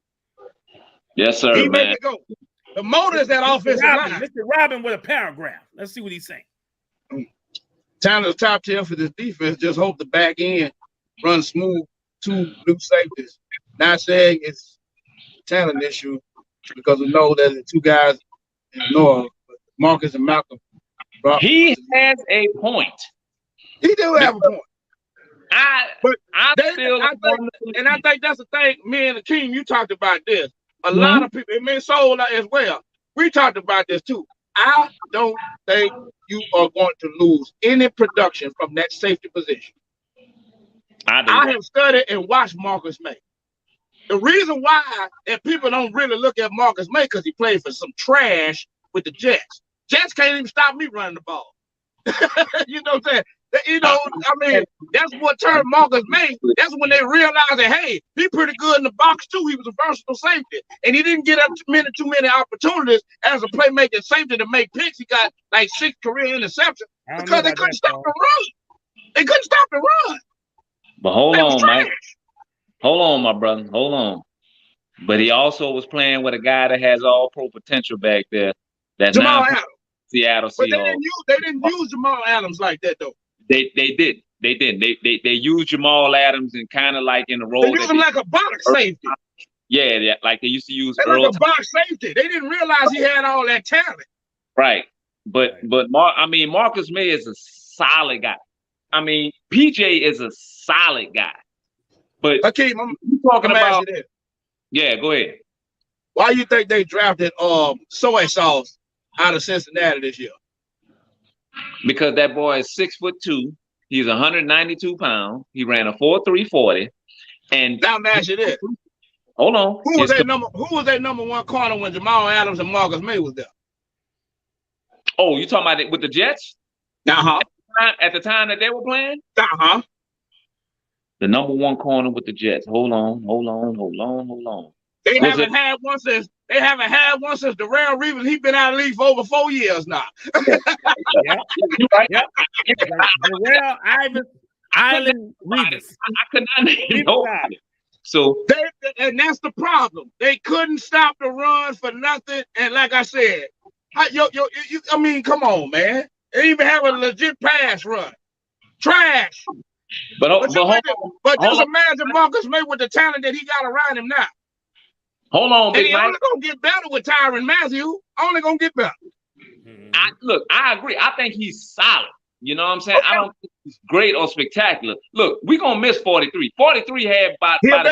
[SPEAKER 7] Yes, sir.
[SPEAKER 6] He make it go. The motor is that offensive line.
[SPEAKER 5] Mr. Robin with a paragraph. Let's see what he's saying.
[SPEAKER 6] Tyler's top tier for this defense. Just hope the back end runs smooth. 2 new safeties. Not saying it's a talent issue because we know that the 2 guys in the north, Marcus and Malcolm.
[SPEAKER 7] He has a point.
[SPEAKER 6] He do have a point.
[SPEAKER 7] I
[SPEAKER 6] think that's the thing. Me and the team, you talked about this. A lot of people, and me and Soul as well. We talked about this too. I don't think you are going to lose any production from that safety position. I have studied and watched Marcus May. The reason why that people don't really look at Marcus May because he played for some trash with the Jets. Jets can't even stop me running the ball. You know what I'm saying? That's what turned Marcus May. That's when they realized that, hey, he's pretty good in the box too. He was a versatile safety. And he didn't get up too many opportunities as a playmaking safety to make picks. He got like 6 career interceptions because they couldn't stop the run. They couldn't stop the run.
[SPEAKER 7] But hold on, Mike. Hold on, my brother. Hold on. But he also was playing with a guy that has all pro potential back there.
[SPEAKER 6] Jamal Adams.
[SPEAKER 7] Seattle Seahawks.
[SPEAKER 6] But they didn't use Jamal Adams like that though.
[SPEAKER 7] They did. They used Jamal Adams and kind of like in the role.
[SPEAKER 6] They used him like a box safety.
[SPEAKER 7] Yeah, like they used to use
[SPEAKER 6] Earl. Like a box safety. They didn't realize he had all that talent.
[SPEAKER 7] Right. But Marcus May is a solid guy. PJ is a solid guy. But
[SPEAKER 6] okay, I'm talking about.
[SPEAKER 7] Yeah, go ahead.
[SPEAKER 6] Why you think they drafted soy sauce out of Cincinnati this year?
[SPEAKER 7] Because that boy is 6'2". He's 192 pounds. He ran a 4.3 40. And
[SPEAKER 6] now match it is.
[SPEAKER 7] Hold on.
[SPEAKER 6] Who was that number 1 corner when Jamal Adams and Marcus May was there?
[SPEAKER 7] Oh, you talking about it with the Jets?
[SPEAKER 6] Uh-huh.
[SPEAKER 7] At the time that they were playing?
[SPEAKER 6] Uh-huh.
[SPEAKER 7] The number 1 corner with the Jets. Hold on.
[SPEAKER 6] They haven't had one since Darrell Reeves. He's been out of the league for over 4 years now.
[SPEAKER 5] Yeah. Darrell Island Reeves.
[SPEAKER 7] I could not name nobody. So
[SPEAKER 6] and that's the problem. They couldn't stop the run for nothing. And like I said, come on, man. They even have a legit pass run. Trash. But just imagine Marcus May with the talent that he got around him now.
[SPEAKER 7] Hold on,
[SPEAKER 6] Big Mike. Only gonna get better with Tyrann Mathieu. Only gonna get better.
[SPEAKER 7] I agree. I think he's solid. You know what I'm saying? Okay. I don't think he's great or spectacular. Look, we're gonna miss 43. 43 had
[SPEAKER 6] he a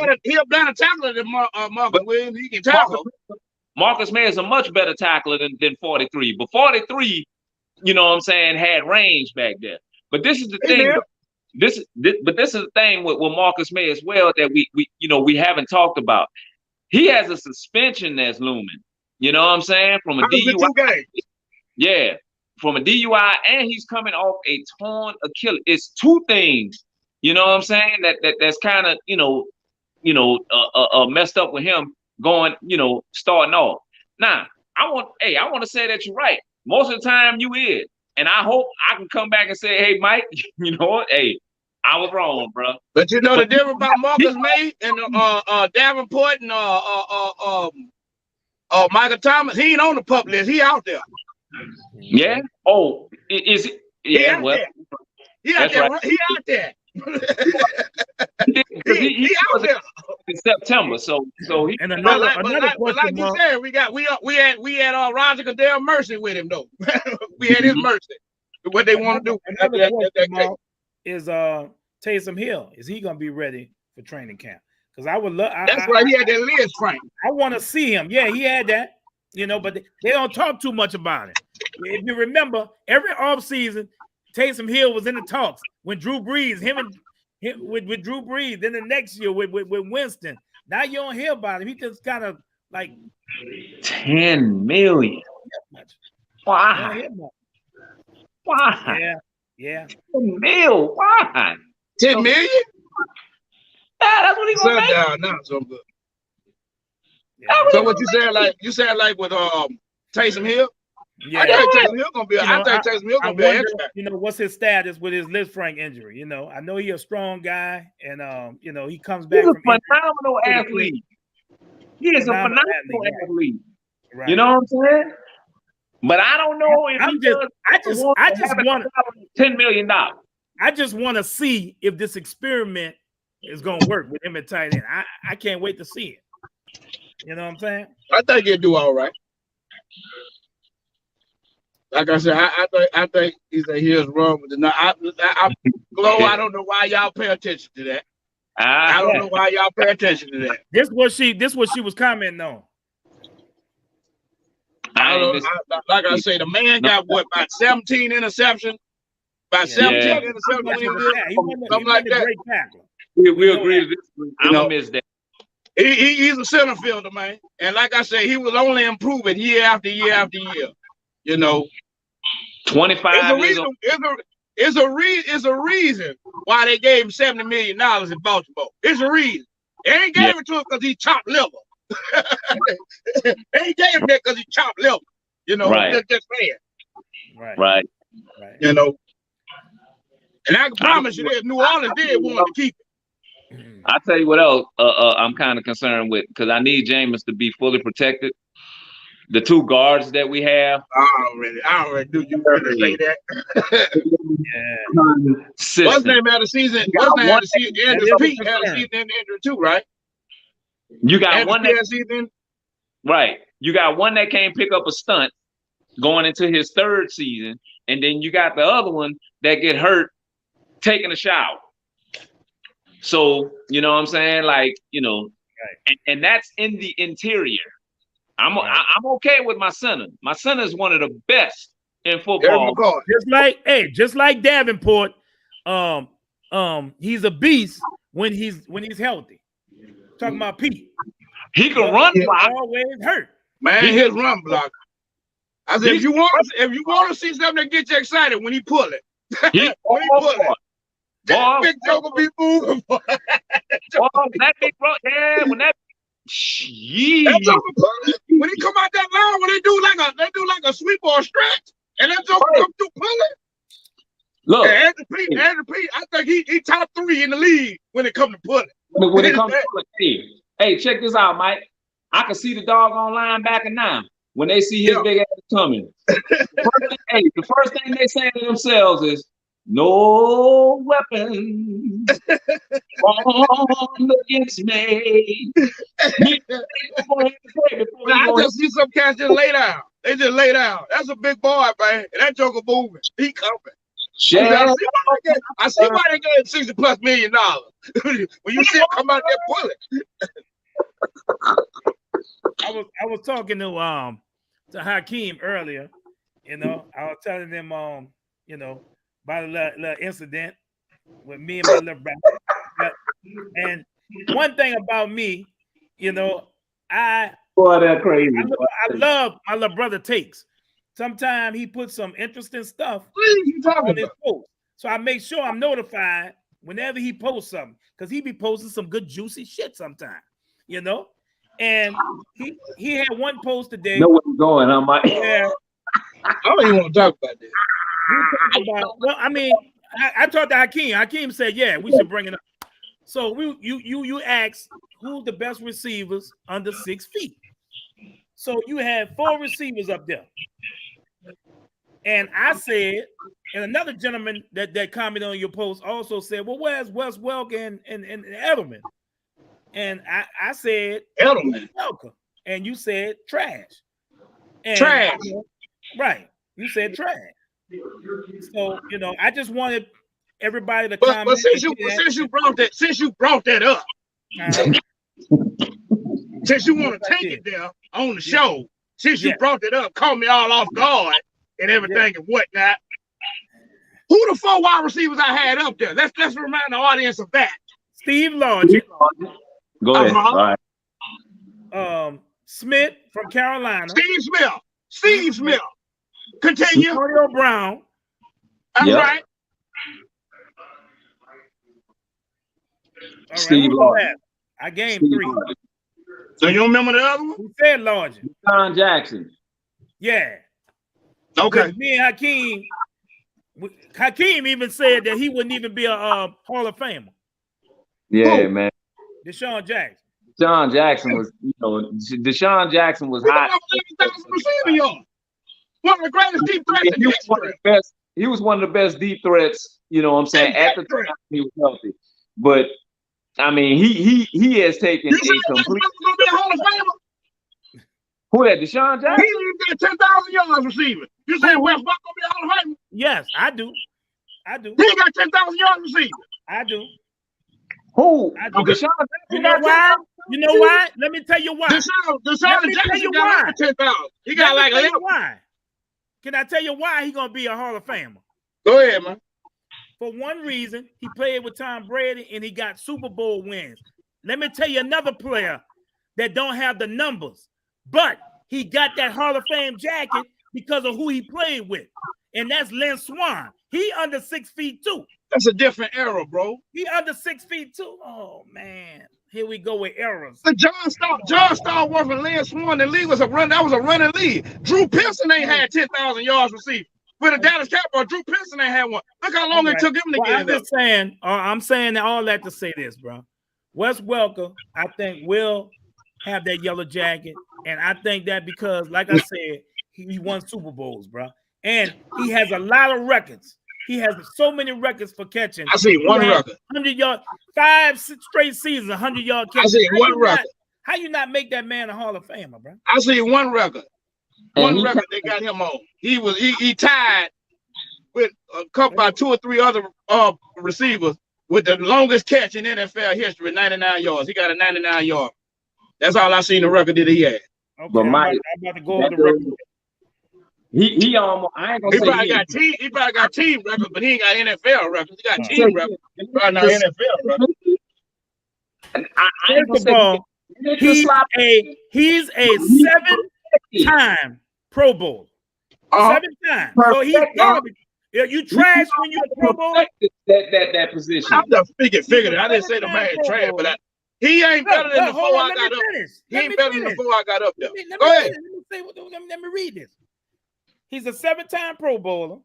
[SPEAKER 6] better tackler than Marcus Williams. He can tackle.
[SPEAKER 7] Marcus May is a much better tackler than 43. But 43 you know what I'm saying, had range back there. But this is the thing. This is the thing with Marcus May as well that we haven't talked about. He has a suspension that's looming. You know what I'm saying? From a DUI. Yeah, from a DUI, and he's coming off a torn Achilles. It's two things. You know what I'm saying? That's kind of messed up with him going, starting off. Now, I want to say that you're right. Most of the time you is. And I hope I can come back and say, hey, Mike, you know what? Hey, I was wrong, bro.
[SPEAKER 6] But you know the difference about Marcus May and Davenport and Michael Thomas, he ain't on the pup list. He out there.
[SPEAKER 7] Yeah? Oh, is it? Yeah, well.
[SPEAKER 6] He out there. Right. He out there. he out there
[SPEAKER 7] in September, so he.
[SPEAKER 5] And another
[SPEAKER 6] but like you said, we had Roger Goodell Mercy with him though. We had his mercy. What they want to do.
[SPEAKER 5] Another question is Taysom Hill. Is he gonna be ready for training camp? Because I would love.
[SPEAKER 6] That's why he had that Liz train.
[SPEAKER 5] I want to see him. Yeah, he had that. But they don't talk too much about it. If you remember, every offseason, Taysom Hill was in the talks when Drew Brees, with Drew Brees. Then the next year with Winston. Now you don't hear about him. He just kind of like
[SPEAKER 7] $10 million. Why? Why?
[SPEAKER 5] Yeah.
[SPEAKER 7] 10 mil. Why?
[SPEAKER 6] 10 million?
[SPEAKER 7] Yeah, that's what he's gonna make.
[SPEAKER 6] Down now, so good. Yeah. So what you said like with Taysom Hill?
[SPEAKER 5] Yeah,
[SPEAKER 6] I think Taysom Hill gonna be. I think Taysom Hill gonna be an extra.
[SPEAKER 5] What's his status with his Lisfranc injury? I know he's a strong guy, and he comes back.
[SPEAKER 7] He's a phenomenal athlete. He is a phenomenal athlete. Right. You know what I'm saying? But I don't know if I just want $10 million.
[SPEAKER 5] I just want to see if this experiment is gonna work with him at tight end. I can't wait to see it. You know what I'm saying?
[SPEAKER 6] I think he'll do all right. Like I said, I think he's wrong with the. I don't know why y'all pay attention to that. I don't know why y'all pay attention to that.
[SPEAKER 5] This what she was commenting on.
[SPEAKER 6] Like I say, the man got what, about 17 interceptions? About 17 interceptions. Something like that.
[SPEAKER 7] We agree with this. I'm gonna miss that.
[SPEAKER 6] He's a center fielder, man. And like I say, he was only improving year after year after year.
[SPEAKER 7] 25 years old.
[SPEAKER 6] It's a reason why they gave him $70 million in Baltimore. It's a reason. They ain't gave it to him because he chopped liver. They ain't gave him that because he chopped liver.
[SPEAKER 7] Right.
[SPEAKER 6] Just saying.
[SPEAKER 7] Right.
[SPEAKER 6] And I can promise you that New Orleans did want to keep it.
[SPEAKER 7] I'll tell you what else I'm kind of concerned with, because I need Jameis to be fully protected. The two guards that we have.
[SPEAKER 6] I already knew you were going to say that. What's the name of the season? What's the name of the season? Andrew Pete had a season injury too, right?
[SPEAKER 7] You got one that right. You got one that can't pick up a stunt going into his third season, and then you got the other one that get hurt taking a shower. So, you know what I'm saying? Like, and that's in the interior. I'm okay with my center. My center is one of the best in football.
[SPEAKER 5] Just like Davenport, he's a beast when he's healthy. Talking about Pete.
[SPEAKER 7] He can run block.
[SPEAKER 5] Always hurt.
[SPEAKER 6] Man, his run block. I said, if you want to see something that gets you excited, when he pull it. When he pull it. That big joker be moving.
[SPEAKER 7] That big bro, when that
[SPEAKER 6] when he come out that line, when they do like a sweep or a stretch, and that joker come through pulling.
[SPEAKER 7] Look,
[SPEAKER 6] Andrew Pete, I think he top 3 in the league when it comes to pulling.
[SPEAKER 7] When it comes to pulling, hey, check this out, Mike. I can see the doggone linebacker now when they see his big ass coming. The first thing they say to themselves is, "No weapon formed against me."
[SPEAKER 6] I just see some cats just lay down. They just lay down. That's a big boy, man. And that joker moving. He coming. I see why they gave $60+ million. When you see him come out there pulling.
[SPEAKER 5] I was talking to Hakeem earlier, You know, I was telling them, you know, about a little incident with me and my little brother. And one thing about me, you know,
[SPEAKER 7] Boy, that crazy.
[SPEAKER 5] I love my little brother takes. Sometimes he puts some interesting stuff
[SPEAKER 6] What are you talking
[SPEAKER 5] on his
[SPEAKER 6] about?
[SPEAKER 5] post. So I make sure I'm notified whenever he posts something, because he be posting some good juicy shit sometimes, you know. And he had one post today.
[SPEAKER 7] Know where you're going, huh, Mike?
[SPEAKER 5] Where
[SPEAKER 6] I don't even want to talk about that.
[SPEAKER 5] well, I mean, I talked to Hakeem. Hakeem said, "Yeah, we should bring it up." So you asked who the best receivers under 6 feet. So you had 4 receivers up there, and I said, and another gentleman that commented on your post also said, "Well, where's Wes Welker and Edelman?" And I said,
[SPEAKER 6] Edelman.
[SPEAKER 5] Welker, and you said trash. And,
[SPEAKER 6] Trash.
[SPEAKER 5] Right? You said trash. So you know, I just wanted everybody to
[SPEAKER 6] But
[SPEAKER 5] comment.
[SPEAKER 6] since you brought that up, since you want to take it there on the show, since you brought it up, caught me all off guard and everything and whatnot. Who the 4 wide receivers I had up there? Let's remind the audience of that.
[SPEAKER 5] Steve Logic.
[SPEAKER 7] Go ahead.
[SPEAKER 6] Uh-huh.
[SPEAKER 7] All right.
[SPEAKER 5] Smith from Carolina.
[SPEAKER 6] Steve Smith. Continue.
[SPEAKER 5] Antonio Brown.
[SPEAKER 6] That's right.
[SPEAKER 5] All
[SPEAKER 7] Steve
[SPEAKER 5] right,
[SPEAKER 7] Logic.
[SPEAKER 5] I gained
[SPEAKER 7] Steve
[SPEAKER 5] 3.
[SPEAKER 7] Logic.
[SPEAKER 6] So you don't remember the other one?
[SPEAKER 5] Who said Logic?
[SPEAKER 7] Deshaun Jackson.
[SPEAKER 5] Yeah.
[SPEAKER 6] Okay.
[SPEAKER 5] Because me and Hakeem even said that he wouldn't even be a Hall of Famer.
[SPEAKER 7] Yeah, man.
[SPEAKER 5] Deshaun Jackson.
[SPEAKER 7] Deshaun Jackson was, you know, Deshaun Jackson was hot.
[SPEAKER 6] One of the greatest deep threats in history.
[SPEAKER 7] He was one of the best deep threats, you know what I'm saying, at the time he was healthy. But I mean, he has taken
[SPEAKER 6] You
[SPEAKER 7] a complete.
[SPEAKER 6] gonna be a Hall of Famer?
[SPEAKER 7] Who that? Deshaun Jackson?
[SPEAKER 6] He got 10,000 yards receiving. You saying Wes Welker gonna be a Hall of Famer?
[SPEAKER 5] Yes, I do.
[SPEAKER 6] He got 10,000 yards receiving.
[SPEAKER 5] I do.
[SPEAKER 7] Who?
[SPEAKER 5] I do.
[SPEAKER 7] Deshaun Jackson?
[SPEAKER 5] You know why? You know why? Let me tell you why.
[SPEAKER 6] Deshaun Jackson got like 10,000. He got like 11.
[SPEAKER 5] Why? Can I tell you why he gonna be a Hall of Famer?
[SPEAKER 6] Go ahead, man.
[SPEAKER 5] For one reason, he played with Tom Brady and he got Super Bowl wins. Let me tell you another player that don't have the numbers, but he got that Hall of Fame jacket because of who he played with, and that's Lynn Swann. He under 6 feet too.
[SPEAKER 6] That's a different era, bro.
[SPEAKER 5] He under 6 feet too. Oh man, here we go with errors.
[SPEAKER 6] The John Starworth and Lynn Swann, the league was a run. That was a running league. Drew Pearson ain't had 10,000 yards receiving. With the Dallas Cowboys, Drew Pearson ain't had one. Look how long it took him to get
[SPEAKER 5] I'm just saying. I'm saying all that to say this, bro. Wes Welker, I think, will have that yellow jacket, and I think that because, like I said, he won Super Bowls, bro, and he has a lot of records. He has so many records for catching.
[SPEAKER 6] I see one record.
[SPEAKER 5] 100 yard, 5 straight seasons, 100-yard catch.
[SPEAKER 6] I see one record.
[SPEAKER 5] How you not make that man a Hall of Famer, bro?
[SPEAKER 6] I see one record. One record they got him on. He tied with a couple by 2 or 3 other receivers with the longest catch in NFL history, 99 yards. He got a 99-yard. That's all I seen the record that he had.
[SPEAKER 5] Okay,
[SPEAKER 7] but Mike,
[SPEAKER 5] I'm about to go over the record.
[SPEAKER 7] He almost. I ain't gonna say
[SPEAKER 6] he probably got team records, but he ain't got NFL records. He got team records. Probably not NFL records.
[SPEAKER 5] First of all, he's a 7-time Pro Bowl. 7 times. So he's garbage. You trash when you're a Pro Bowl.
[SPEAKER 7] That position.
[SPEAKER 6] I'm just figured it. I didn't say the man trash, but he ain't better than the 4 I got up. He ain't better than the 4 I got up there. Go ahead.
[SPEAKER 5] Let me read this. He's a 7-time Pro Bowler.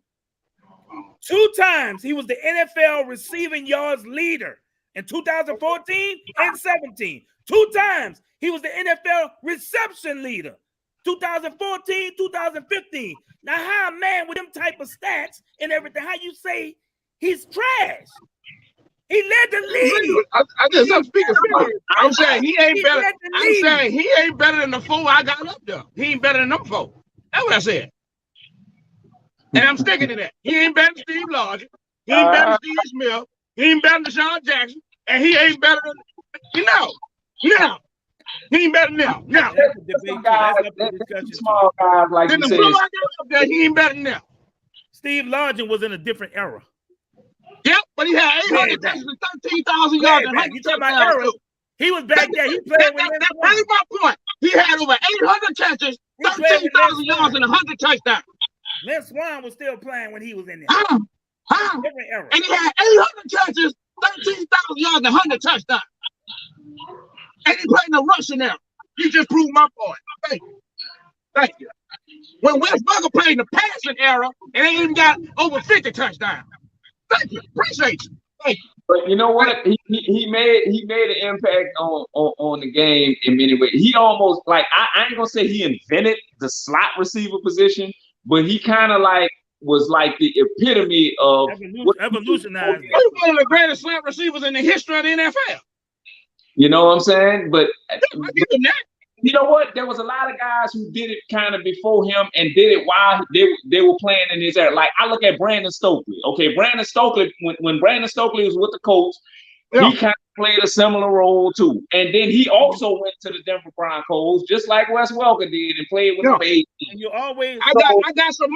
[SPEAKER 5] 2 times he was the NFL receiving yards leader in 2014 and 17. 2 times he was the NFL reception leader. 2014, 2015. Now, how a man with them type of stats and everything, how you say he's trash? He led the league.
[SPEAKER 6] I'm speaking for him. I'm saying he ain't better. I'm saying he ain't better than the 4 I got up there. He ain't better than them 4. That's what I said. And I'm sticking to that. He ain't better than Steve Logic. He ain't better than Steve Smith. He ain't better than Deshaun Jackson. And he ain't better than, He ain't better now. Now.
[SPEAKER 5] That's a debate too. That's up for discussion
[SPEAKER 7] Small
[SPEAKER 5] too.
[SPEAKER 7] guys, like
[SPEAKER 6] Then
[SPEAKER 7] you
[SPEAKER 6] the
[SPEAKER 7] said.
[SPEAKER 6] flow I got up there, he ain't better now.
[SPEAKER 5] Steve Largent was in a different era.
[SPEAKER 6] Yep, but he had 800
[SPEAKER 5] back.
[SPEAKER 6] catches and 13,000 yards and 100
[SPEAKER 5] You talking about
[SPEAKER 6] touchdowns
[SPEAKER 5] era?
[SPEAKER 6] too.
[SPEAKER 5] He was back there. He played with
[SPEAKER 6] That proves my point. He had over 800 catches, 13,000 yards and 100 touchdowns.
[SPEAKER 5] Lynn Swan was still playing when he was in there. Different era.
[SPEAKER 6] And he had 800 catches, 13,000 yards and 100 touchdowns. And he played in the rushing era. You just proved my point. Thank you. Thank you. When Wes Welker played in the passing era, and they even got over 50 touchdowns. Thank you. Appreciate you. Thank you.
[SPEAKER 7] But you know what? He made an impact on the game in many ways. He almost like I ain't gonna say he invented the slot receiver position, but he kind of like was like the epitome of
[SPEAKER 5] evolutionized.
[SPEAKER 6] He's one of the greatest slot receivers in the history of the NFL.
[SPEAKER 7] You know what I'm saying? But
[SPEAKER 6] I give him that.
[SPEAKER 7] you know what? There was a lot of guys who did it kind of before him and did it while they were playing in his era. Like I look at Brandon Stokely. Okay, Brandon Stokely, when Brandon Stokely was with the Colts, he kind of played a similar role too. And then he also went to the Denver Broncos, just like Wes Welker did, and played with the A's.
[SPEAKER 5] And you always
[SPEAKER 6] I got some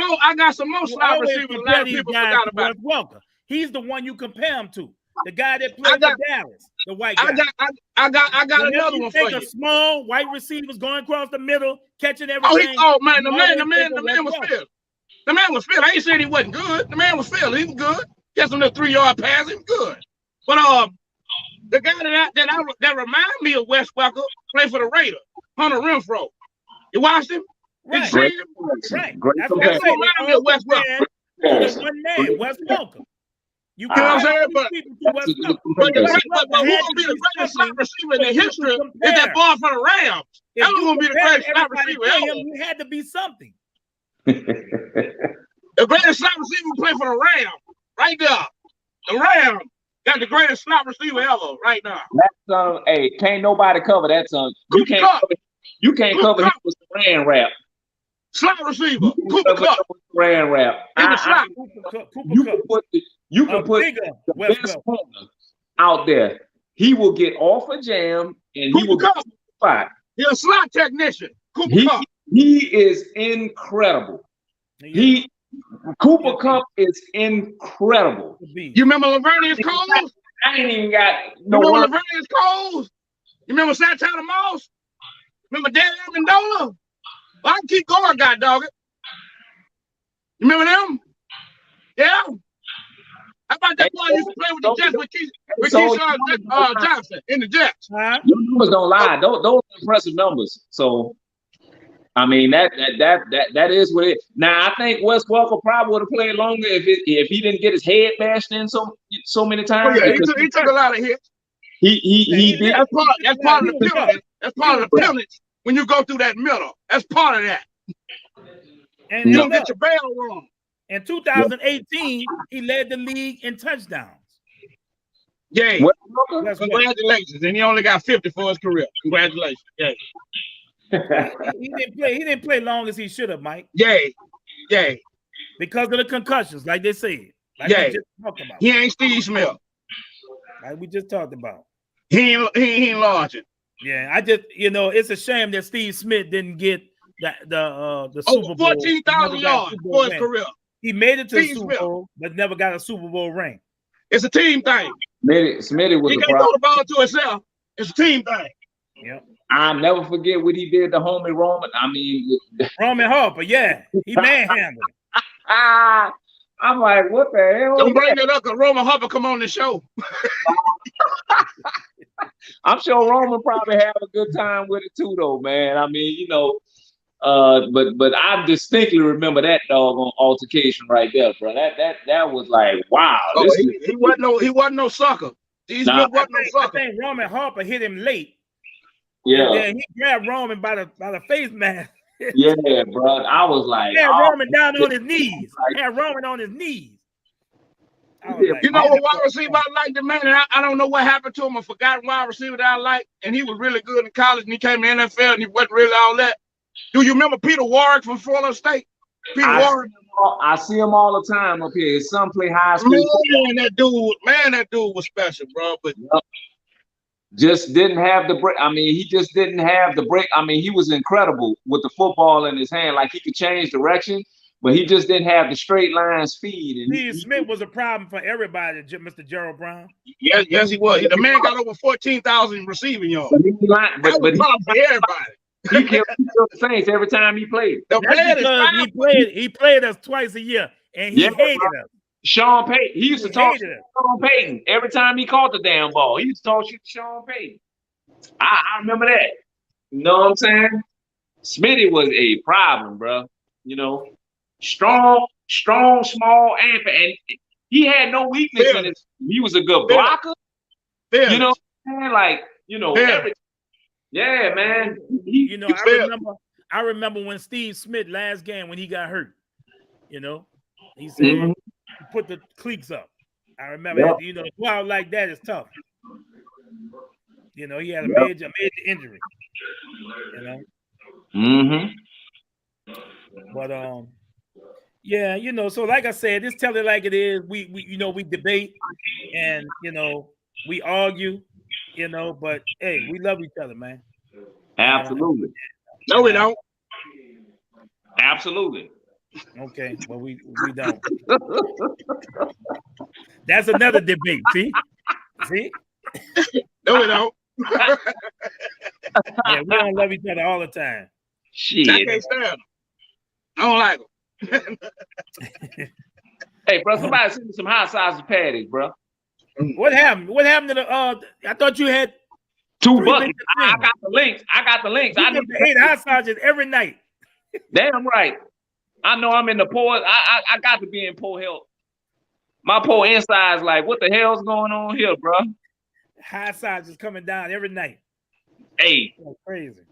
[SPEAKER 6] more slot receivers a lot of people forgot about.
[SPEAKER 5] Wes Welker. He's the one you compare him to. The guy that played for Dallas, the white guy.
[SPEAKER 6] I got another one for you.
[SPEAKER 5] A small white receivers going across the middle, catching everything.
[SPEAKER 6] The man was filled. The man was filled. I ain't saying he wasn't good. The man was filled. He was good. Get some 3-yard pass. He was good. But the guy that remind me of Wes Welker played for the Raiders, Hunter Renfrow. You watched him?
[SPEAKER 5] Right.
[SPEAKER 6] Great.
[SPEAKER 5] That's what I'm saying.
[SPEAKER 6] Remind me of Wes Welker.
[SPEAKER 5] There's one man, Wes Welker.
[SPEAKER 6] You know what I'm saying? But who gonna be the greatest slot receiver in the history is that ball for the Rams. That was gonna be the greatest slot receiver ever.
[SPEAKER 5] He had to be something.
[SPEAKER 6] The greatest slot receiver play for the Rams, right there. The Rams got the greatest slot receiver ever, right now.
[SPEAKER 7] That's hey, can't nobody cover that son. You can't cover him with the Ran rap.
[SPEAKER 6] Slot receiver, Cooper Kupp.
[SPEAKER 7] Ran rap. You can put the best corner out there. He will get off a jam and he will get to the spot.
[SPEAKER 6] He's a slot technician. Cooper Kupp.
[SPEAKER 7] He is incredible. Cooper Kupp is incredible.
[SPEAKER 6] You remember Lavernius Coles?
[SPEAKER 7] I ain't even got no
[SPEAKER 6] word.
[SPEAKER 7] word.
[SPEAKER 6] Lavernius Coles? You remember Santana Moss? Remember Danny Amendola? Well, I can keep going, God dog it. You remember them? Yeah. How about that boy used to play with the Jets with Keyshawn Johnson in the Jets?
[SPEAKER 7] Your numbers don't lie. Those are impressive numbers. So, I mean that is what it. Now I think Wes Welker probably would have played longer if he didn't get his head bashed in so many times.
[SPEAKER 6] Oh, yeah, he took a lot of hits.
[SPEAKER 7] He did.
[SPEAKER 6] That's part of the penalty. That's part of the penalty when you go through that middle. That's part of that. And you don't get your bail wrong.
[SPEAKER 5] In 2018, he led the league in touchdowns.
[SPEAKER 6] Yay. Congratulations. And he only got 50 for his career. Congratulations. Yay.
[SPEAKER 5] He didn't play long as he should have, Mike.
[SPEAKER 6] Yay.
[SPEAKER 5] Because of the concussions, like they said. Like
[SPEAKER 6] we
[SPEAKER 5] just talked about.
[SPEAKER 6] He ain't Steve Smith.
[SPEAKER 5] Like we just talked about.
[SPEAKER 6] He ain't large.
[SPEAKER 5] Yeah, it's a shame that Steve Smith didn't get the Super Bowl.
[SPEAKER 6] 14,000 yards for his career.
[SPEAKER 5] He made it to the Super Bowl, but never got a Super Bowl ring.
[SPEAKER 6] It's a team thing.
[SPEAKER 7] Smitty was
[SPEAKER 6] he can't throw the ball to himself. It's a team thing.
[SPEAKER 5] Yep.
[SPEAKER 7] I'll never forget what he did to homie Roman. I mean,
[SPEAKER 5] Roman Harper, yeah. He manhandled it.
[SPEAKER 7] I'm like, what the hell?
[SPEAKER 6] Don't bring it up because Roman Harper come on the show.
[SPEAKER 7] I'm sure Roman probably have a good time with it too, though, man. I mean, but I distinctly remember that doggone altercation right there, bro. That was like, wow.
[SPEAKER 6] He wasn't no sucker. He wasn't no sucker.
[SPEAKER 5] I think Roman Harper hit him late.
[SPEAKER 7] Yeah.
[SPEAKER 5] And then he grabbed Roman by the face mask.
[SPEAKER 7] Yeah, bro. I was like,
[SPEAKER 5] Roman down on his knees. Roman on his knees.
[SPEAKER 6] You know what wide receiver I liked, the man, and I don't know what happened to him. I forgot wide receiver that I liked, and he was really good in college, and he came to the NFL, and he wasn't really all that. Do you remember Peter Warrick from Florida State? Warrick.
[SPEAKER 7] I see him all the time up here. His son play high school.
[SPEAKER 6] Man, that dude was special, bro. But
[SPEAKER 7] just didn't have the break. I mean, he just didn't have the break. I mean, he was incredible with the football in his hand. Like he could change direction, but he just didn't have the straight line speed. And
[SPEAKER 5] Steve Smith was a problem for everybody, Mr. Gerald Brown.
[SPEAKER 6] Yes, he was. The man got over 14,000 receiving yards.
[SPEAKER 7] but
[SPEAKER 6] That was a problem for everybody.
[SPEAKER 7] he killed the Saints every time he played.
[SPEAKER 5] That's because he played us twice a year, and he hated us.
[SPEAKER 7] Sean Payton. He used to talk to Sean Payton every time he caught the damn ball. He used to talk shit to Sean Payton. I remember that. You know what I'm saying? Smitty was a problem, bro. You know, strong, small, and he had no weakness in it. He was a good blocker. You know what I'm saying? Like, you know, everything. Yeah, man.
[SPEAKER 5] I remember when Steve Smith last game when he got hurt. You know, he said he put the cleats up. I remember that. You know, go out like that is tough. You know, he had a major injury. You know. But yeah, you know, so like I said, just tell it like it is. We you know, we debate and you know, we argue, you know, but hey, we love each other, man.
[SPEAKER 7] Absolutely.
[SPEAKER 6] No, we don't.
[SPEAKER 7] Absolutely.
[SPEAKER 5] Okay, well we don't. That's another debate. See?
[SPEAKER 6] No, we don't.
[SPEAKER 5] Yeah, we don't love each other all the time.
[SPEAKER 7] Shit.
[SPEAKER 6] I can't stand them. I don't like them.
[SPEAKER 7] Hey, bro, somebody send me some hot sausage patties, bro.
[SPEAKER 5] What happened? What happened to the? I thought you had
[SPEAKER 7] 2 buckets. I got the links. I need
[SPEAKER 5] to eat hot sausages every night.
[SPEAKER 7] Damn right. I know I'm in the poor. I got to be in poor health. My poor inside's like, what the hell's going on here, bro?
[SPEAKER 5] Hot sausages coming down every night.
[SPEAKER 7] Hey,
[SPEAKER 5] that's crazy.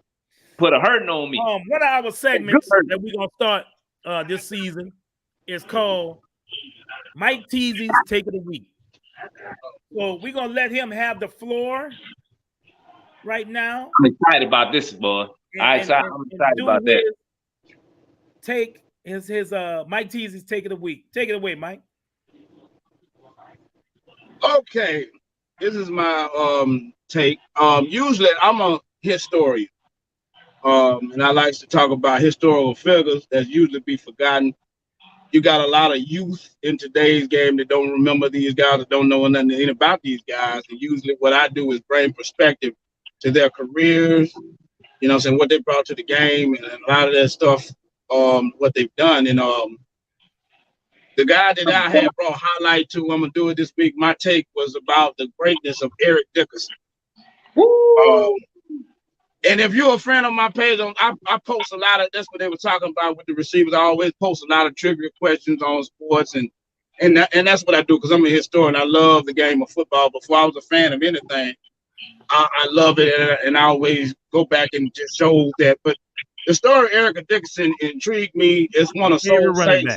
[SPEAKER 7] Put a hurting on me.
[SPEAKER 5] One of our segments that we're gonna start this season is called Mike Teasy's Take of the Week. So we're gonna let him have the floor right now.
[SPEAKER 7] I'm excited about this, boy. I'm excited about that.
[SPEAKER 5] Take his Mike Teasy's Take of the Week. Take it away, Mike.
[SPEAKER 6] Okay, this is my take. Usually I'm a historian. And I like to talk about historical figures that usually be forgotten. You got a lot of youth in today's game that don't remember these guys, that don't know nothing about these guys. And usually what I do is bring perspective to their careers, you know what I'm saying, what they brought to the game and a lot of that stuff, what they've done. And the guy that I had brought highlight to, I'm going to do it this week, my take was about the greatness of Eric Dickerson. And if you're a friend of my page, I post a lot of, that's what they were talking about with the receivers. I always post a lot of trivia questions on sports, and that's what I do because I'm a historian. I love the game of football. Before I was a fan of anything, I love it, and I always go back and just show that. But the story of Eric Dickerson intrigued me. It's one of Soul Saints.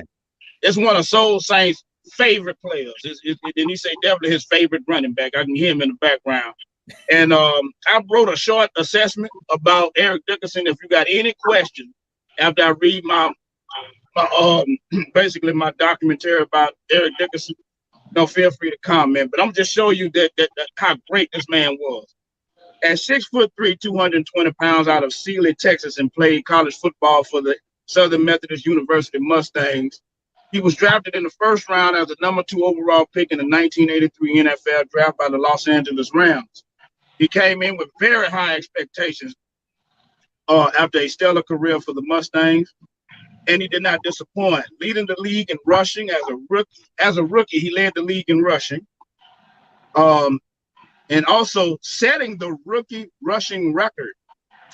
[SPEAKER 6] It's one of Soul Saints' favorite players. And he said definitely his favorite running back. I can hear him in the background. And I wrote a short assessment about Eric Dickerson. If you got any questions after I read my basically my documentary about Eric Dickerson, feel free to comment. But I'm just showing you that how great this man was. At 6'3", 220 pounds, out of Sealy, Texas, and played college football for the Southern Methodist University Mustangs. He was drafted in the first round as the number 2 overall pick in the 1983 NFL draft by the Los Angeles Rams. He came in with very high expectations after a stellar career for the Mustangs, and he did not disappoint. Leading the league in rushing as a rookie, he led the league in rushing, and also setting the rookie rushing record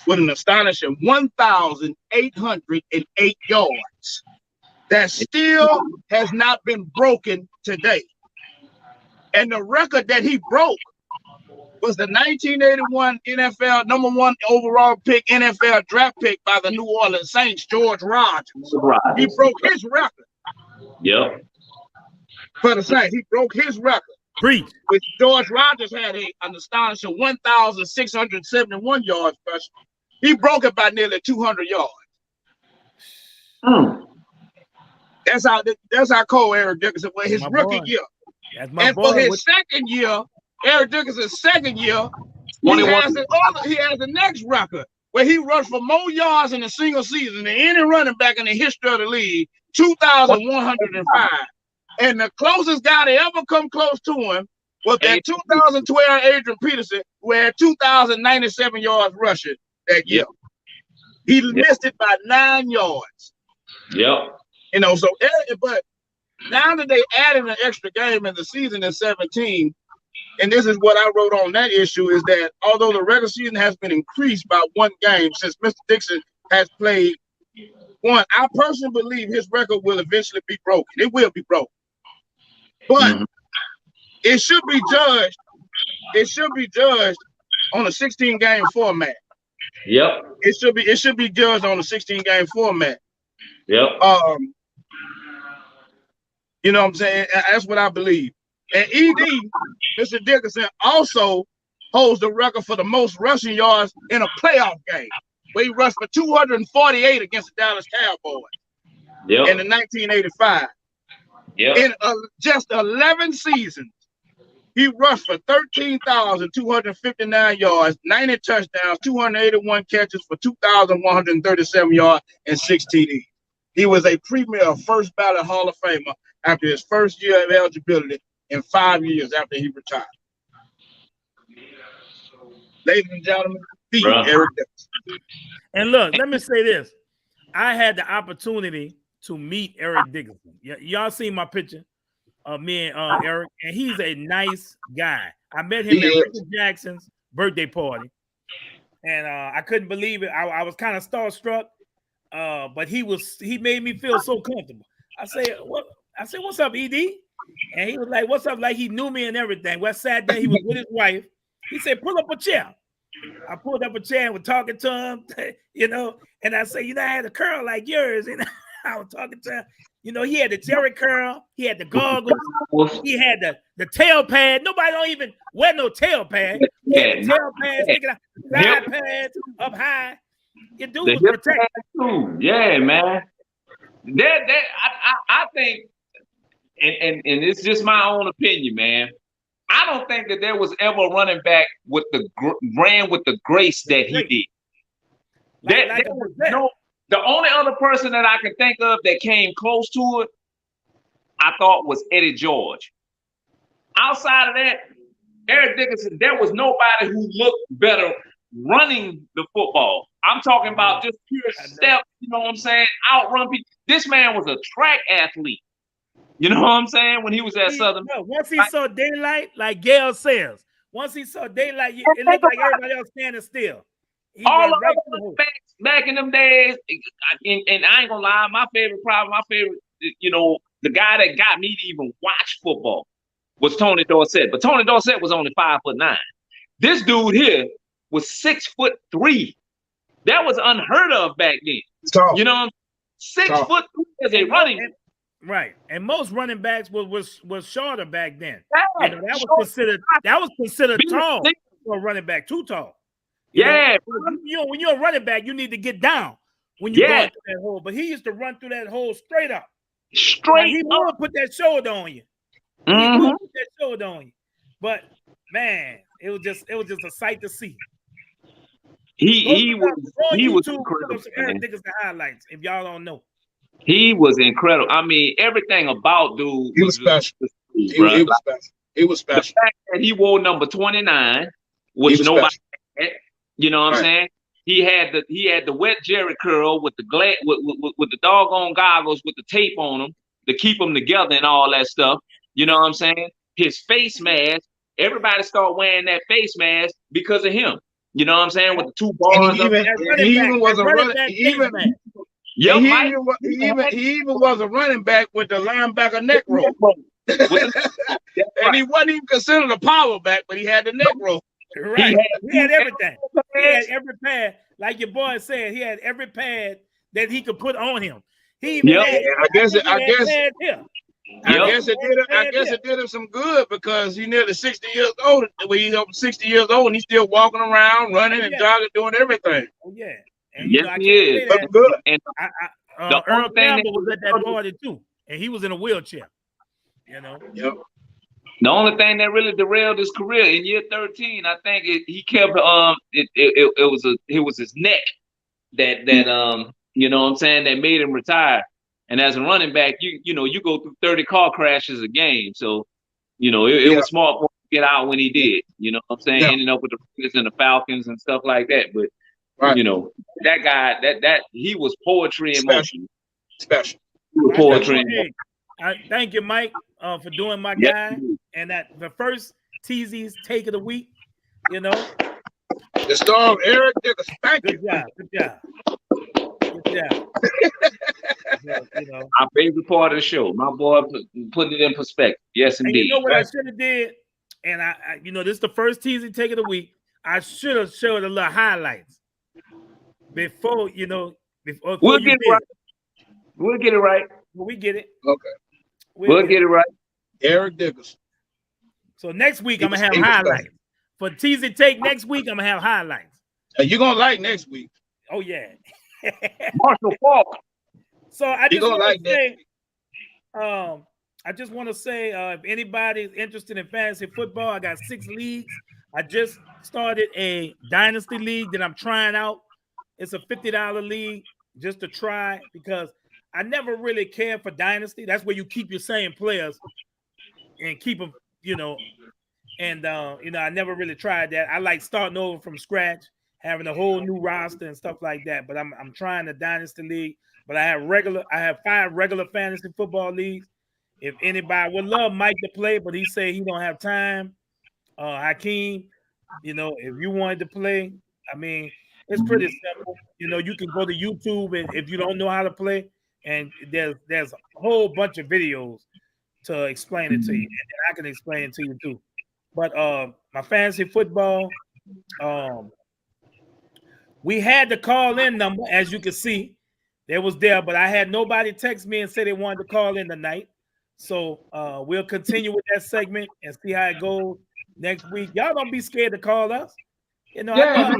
[SPEAKER 6] with an astonishing 1,808 yards. That still has not been broken today. And the record that he broke was the 1981 NFL number 1 overall pick, NFL draft pick by the New Orleans Saints, George Rogers. He broke his record.
[SPEAKER 7] Yep.
[SPEAKER 6] For the Saints, he broke his record.
[SPEAKER 5] Preach.
[SPEAKER 6] Which George Rogers had an astonishing 1,671 yards. He broke it by nearly 200 yards. That's how cold Eric Dickerson was his rookie year.
[SPEAKER 5] That's my
[SPEAKER 6] and
[SPEAKER 5] boy.
[SPEAKER 6] For his second year, Eric Dickerson's second year, He has the next record where he rushed for more yards in a single season than any running back in the history of the league, 2,105. And the closest guy to ever come close to him was that 2012 Adrian Peterson, who had 2,097 yards rushing that year. He missed it by 9 yards.
[SPEAKER 7] Yep.
[SPEAKER 6] You know, so but now that they added an extra game in the season in 17, and this is what I wrote on that issue, is that although the regular season has been increased by 1 game since Mr. Dixon has played one, I personally believe his record will eventually be broken. It will be broken. But it should be judged. It should be judged on a 16-game format.
[SPEAKER 7] Yep.
[SPEAKER 6] It should be judged on a 16-game format.
[SPEAKER 7] Yep.
[SPEAKER 6] You know what I'm saying? That's what I believe. And Mr. Dickerson also holds the record for the most rushing yards in a playoff game, where he rushed for 248 against the Dallas Cowboys in the 1985. In just 11 seasons, he rushed for 13,259 yards, 90 touchdowns, 281 catches for 2,137 yards, and 6 TDs. He was a premier first ballot Hall of Famer after his first year of eligibility and 5 years after he retired. Ladies and gentlemen, Eric Dickerson.
[SPEAKER 5] And look, let me say this. I had the opportunity to meet Eric Dickerson. Y'all seen my picture of me and Eric, and he's a nice guy. I met him at Richard Jackson's birthday party, and I couldn't believe it. I was kind of starstruck, but he made me feel so comfortable. I said, what's up, ED? And he was like, what's up? Like he knew me and everything. Well, I sat there, he was with his wife. He said, pull up a chair. I pulled up a chair and was talking to him, you know, and I said, I had a curl like yours. And I was talking to him. You know, he had the Jerry curl, he had the goggles, he had the tail pad. Nobody don't even wear no tail pad. He had the tail pads sticking out, side pads up high. Your dude was protected.
[SPEAKER 7] Yeah, man. I think, and it's just my own opinion, man. I don't think that there was ever a running back with ran with the grace that he did. The only other person that I can think of that came close to it, I thought, was Eddie George. Outside of that, Eric Dickerson, there was nobody who looked better running the football. I'm talking about just pure step, you know what I'm saying? Outrun people. This man was a track athlete. You know what I'm saying? When he was at Southern.
[SPEAKER 5] Once he saw daylight, like Gail says, once he saw daylight, it looked like everybody else standing still.
[SPEAKER 7] All of them back in them days, and I ain't gonna lie, my favorite, you know, the guy that got me to even watch football was Tony Dorsett. But Tony Dorsett was only 5'9". This dude here was 6'3". That was unheard of back then. You know, 6'3" as a running back.
[SPEAKER 5] Right, and most running backs was shorter back then. You know, that was considered tall for a running back, too tall. You know, when you're a running back, you need to get down when you go through that hole. But he used to run through that hole straight up. He would put that shoulder on you. He would put that shoulder on you. But man, it was just a sight to see.
[SPEAKER 7] He was incredible.
[SPEAKER 5] Eric Dickerson highlights, if y'all don't know.
[SPEAKER 7] He was incredible. I mean, everything about dude.
[SPEAKER 6] He was special. He was special. It was special.
[SPEAKER 7] The fact that he wore number 29, which nobody had, you know what I'm saying? He had the wet Jerry curl with the with the doggone goggles with the tape on them to keep them together and all that stuff. You know what I'm saying? His face mask. Everybody started wearing that face mask because of him. You know what I'm saying? With the 2 bars.
[SPEAKER 6] He even was a running back. He even was a running back with the linebacker neck roll. And he wasn't even considered a power back, but he had the neck roll.
[SPEAKER 5] Right. He had everything. He had every pad. Like your boy said, he had every pad that he could put on him. He even had,
[SPEAKER 6] I guess it did him some good because he's nearly 60 years old. When he's over 60 years old and he's still walking around, running and jogging, doing everything.
[SPEAKER 5] Oh, yeah. And
[SPEAKER 7] yes, he is.
[SPEAKER 5] And Earl Campbell was at that party too, and he was in a wheelchair. You know.
[SPEAKER 6] Yep.
[SPEAKER 7] The only thing that really derailed his career in year 13, I think he kept it was his neck that you know what I'm saying, that made him retire. And as a running back, you know you go through 30 car crashes a game, so you know it was smart for him to get out when he did. You know what I'm saying, ending up with the Raiders and the Falcons and stuff like that. But you know that guy that he was poetry in motion.
[SPEAKER 6] Special.
[SPEAKER 7] Poetry.
[SPEAKER 5] Thank you, Mike, for doing my guy. And that the first TZ's take of the week, you know.
[SPEAKER 6] The star of Eric Dickers. Thank you.
[SPEAKER 5] Good job. You know.
[SPEAKER 7] Our favorite part of the show. My boy putting it in perspective. Yes, indeed.
[SPEAKER 5] And you know what I should have did? And I you know, this is the first TZ take of the week. I should have showed a little highlights before, you know,
[SPEAKER 7] we'll get it right. We'll get it right.
[SPEAKER 5] Well, we get it.
[SPEAKER 6] Okay.
[SPEAKER 7] We'll get it right.
[SPEAKER 6] Eric Dickers.
[SPEAKER 5] So next week I'm gonna have highlights. For TZ Take next week, I'm gonna have highlights.
[SPEAKER 6] You're gonna like next week.
[SPEAKER 5] Oh yeah.
[SPEAKER 7] Marshall Falk.
[SPEAKER 5] So I just want to say, I just want to say, if anybody is interested in fantasy football, I got 6 leagues. I just started a dynasty league that I'm trying out. It's a $50 league just to try, because I never really cared for dynasty. That's where you keep your same players and keep them, you know. And you know, I never really tried that. I like starting over from scratch, having a whole new roster and stuff like that. But I'm trying the dynasty league. But I have 5 regular fantasy football leagues. If anybody would love Mike to play, but he said he don't have time. Hakeem, you know, if you wanted to play, I mean, it's pretty simple. You know, you can go to YouTube, and if you don't know how to play, and there's a whole bunch of videos to explain it to you, and then I can explain it to you too. But my fantasy football, we had the call-in number, as you can see. It was there, but I had nobody text me and say they wanted to call in tonight. So we'll continue with that segment and see how it goes next week. Y'all don't be scared to call us. You know, I thought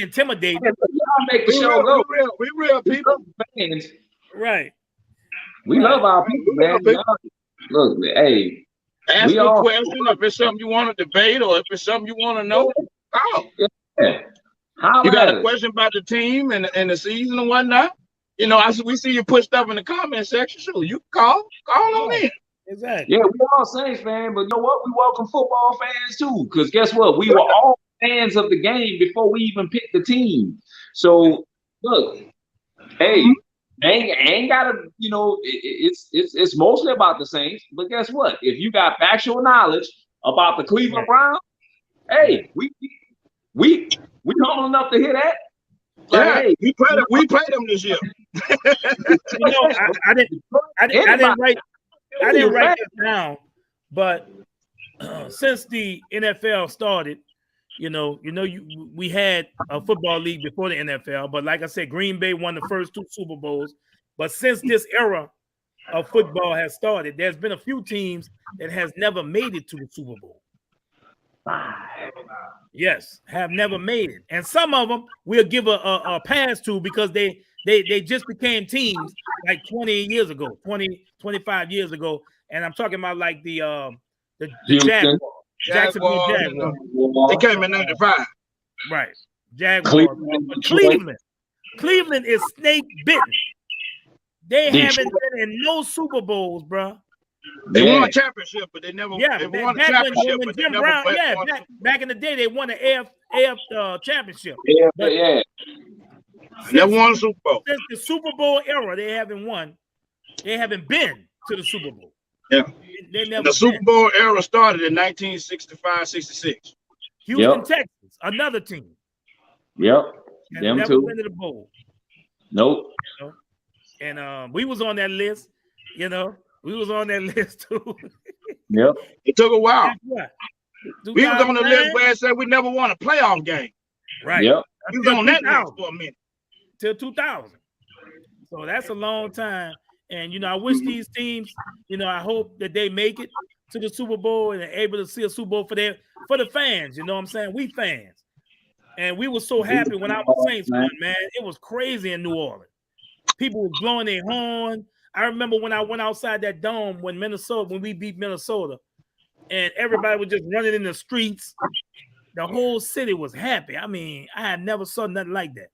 [SPEAKER 5] intimidating.
[SPEAKER 7] Y'all make the show go.
[SPEAKER 6] We real people.
[SPEAKER 7] Fans.
[SPEAKER 5] Right.
[SPEAKER 7] We love our people, man. Look, hey.
[SPEAKER 6] Ask a question if it's something you want to debate or if it's something you want to know. Oh.
[SPEAKER 7] Yeah.
[SPEAKER 6] You got a question about the team and the season and whatnot? You know, we see you put stuff in the comment section. Sure, you call on in.
[SPEAKER 5] Exactly.
[SPEAKER 7] Yeah, we all Saints fans, but you know what? We welcome football fans too. Because guess what? We were all fans of the game before we even picked the team. So look, hey, ain't gotta, you know, it's mostly about the Saints. But guess what? If you got factual knowledge about the Cleveland Browns, hey, we humble enough to hear that. Like,
[SPEAKER 6] yeah,
[SPEAKER 7] hey,
[SPEAKER 6] we played them this year.
[SPEAKER 5] You know, I didn't write this down, but since the NFL started, we had a football league before the NFL, but like I said, Green Bay won the first 2 Super Bowls. But since this era of football has started, there's been a few teams that has never made it to the Super Bowl. Yes, have never made it. And some of them we'll give a pass to because they just became teams like 20 years ago, 25 years ago. And I'm talking about like the Jaguars. Jacksonville Jaguars.
[SPEAKER 6] They came in 95.
[SPEAKER 5] Right. Jaguars. Cleveland is snake bitten. They haven't been in no Super Bowls, bro.
[SPEAKER 6] They won a championship, but they never won a championship.
[SPEAKER 5] When Jim Brown, back in the day, they won the AF championship.
[SPEAKER 7] Yeah.
[SPEAKER 6] They won a Super Bowl.
[SPEAKER 5] Since the Super Bowl era, they haven't won. They haven't been to the Super Bowl.
[SPEAKER 6] Yeah.
[SPEAKER 5] The
[SPEAKER 6] Super Bowl era started in 1965-66.
[SPEAKER 5] Houston, Texas, another team.
[SPEAKER 7] Yep.
[SPEAKER 5] Them never been to the bowl.
[SPEAKER 7] Nope.
[SPEAKER 5] And we was on that list, We was on that list too.
[SPEAKER 7] Yep.
[SPEAKER 6] It took a while. We was
[SPEAKER 5] 2009?
[SPEAKER 6] on the list where it said we never won a playoff game.
[SPEAKER 5] Right.
[SPEAKER 7] Yep.
[SPEAKER 6] We was on that list for a minute.
[SPEAKER 5] Till 2000. So that's a long time. And, I wish these teams, I hope that they make it to the Super Bowl and are able to see a Super Bowl for the fans. You know what I'm saying? We fans. And we were so happy when I was Saints won, man. It was crazy in New Orleans. People were blowing their horn. I remember when I went outside that dome when we beat Minnesota, and everybody was just running in the streets. The whole city was happy. I mean, I had never saw nothing like that.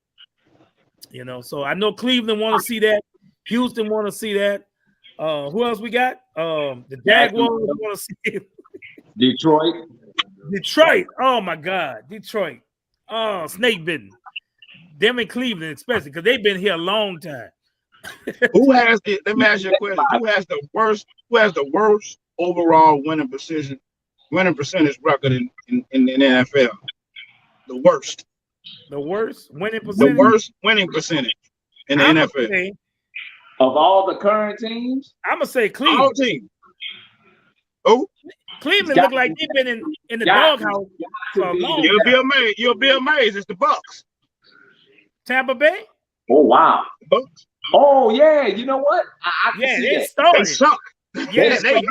[SPEAKER 5] You know, so I know Cleveland want to see that. Houston want to see that. Who else we got? The Jaguars want to see it. Detroit. Oh my God, Detroit. Oh, snake bitten. Them in Cleveland, especially because they've been here a long time.
[SPEAKER 6] Who has the? Let me ask you a question. Who has the worst? Who has the worst overall winning percentage record in the NFL? The worst.
[SPEAKER 5] The worst winning percentage.
[SPEAKER 6] The worst winning percentage in the NFL.
[SPEAKER 7] Of all the current teams,
[SPEAKER 5] I'm gonna say Cleveland.
[SPEAKER 6] All teams. Oh,
[SPEAKER 5] Cleveland look like they've been in the doghouse for a long time.
[SPEAKER 6] You'll be amazed. It's the Bucks.
[SPEAKER 5] Tampa Bay.
[SPEAKER 7] Oh wow.
[SPEAKER 6] The Bucks.
[SPEAKER 7] Oh yeah. You know what? I can see
[SPEAKER 5] they
[SPEAKER 7] that.
[SPEAKER 5] started.
[SPEAKER 6] They suck.
[SPEAKER 5] Yeah,
[SPEAKER 6] they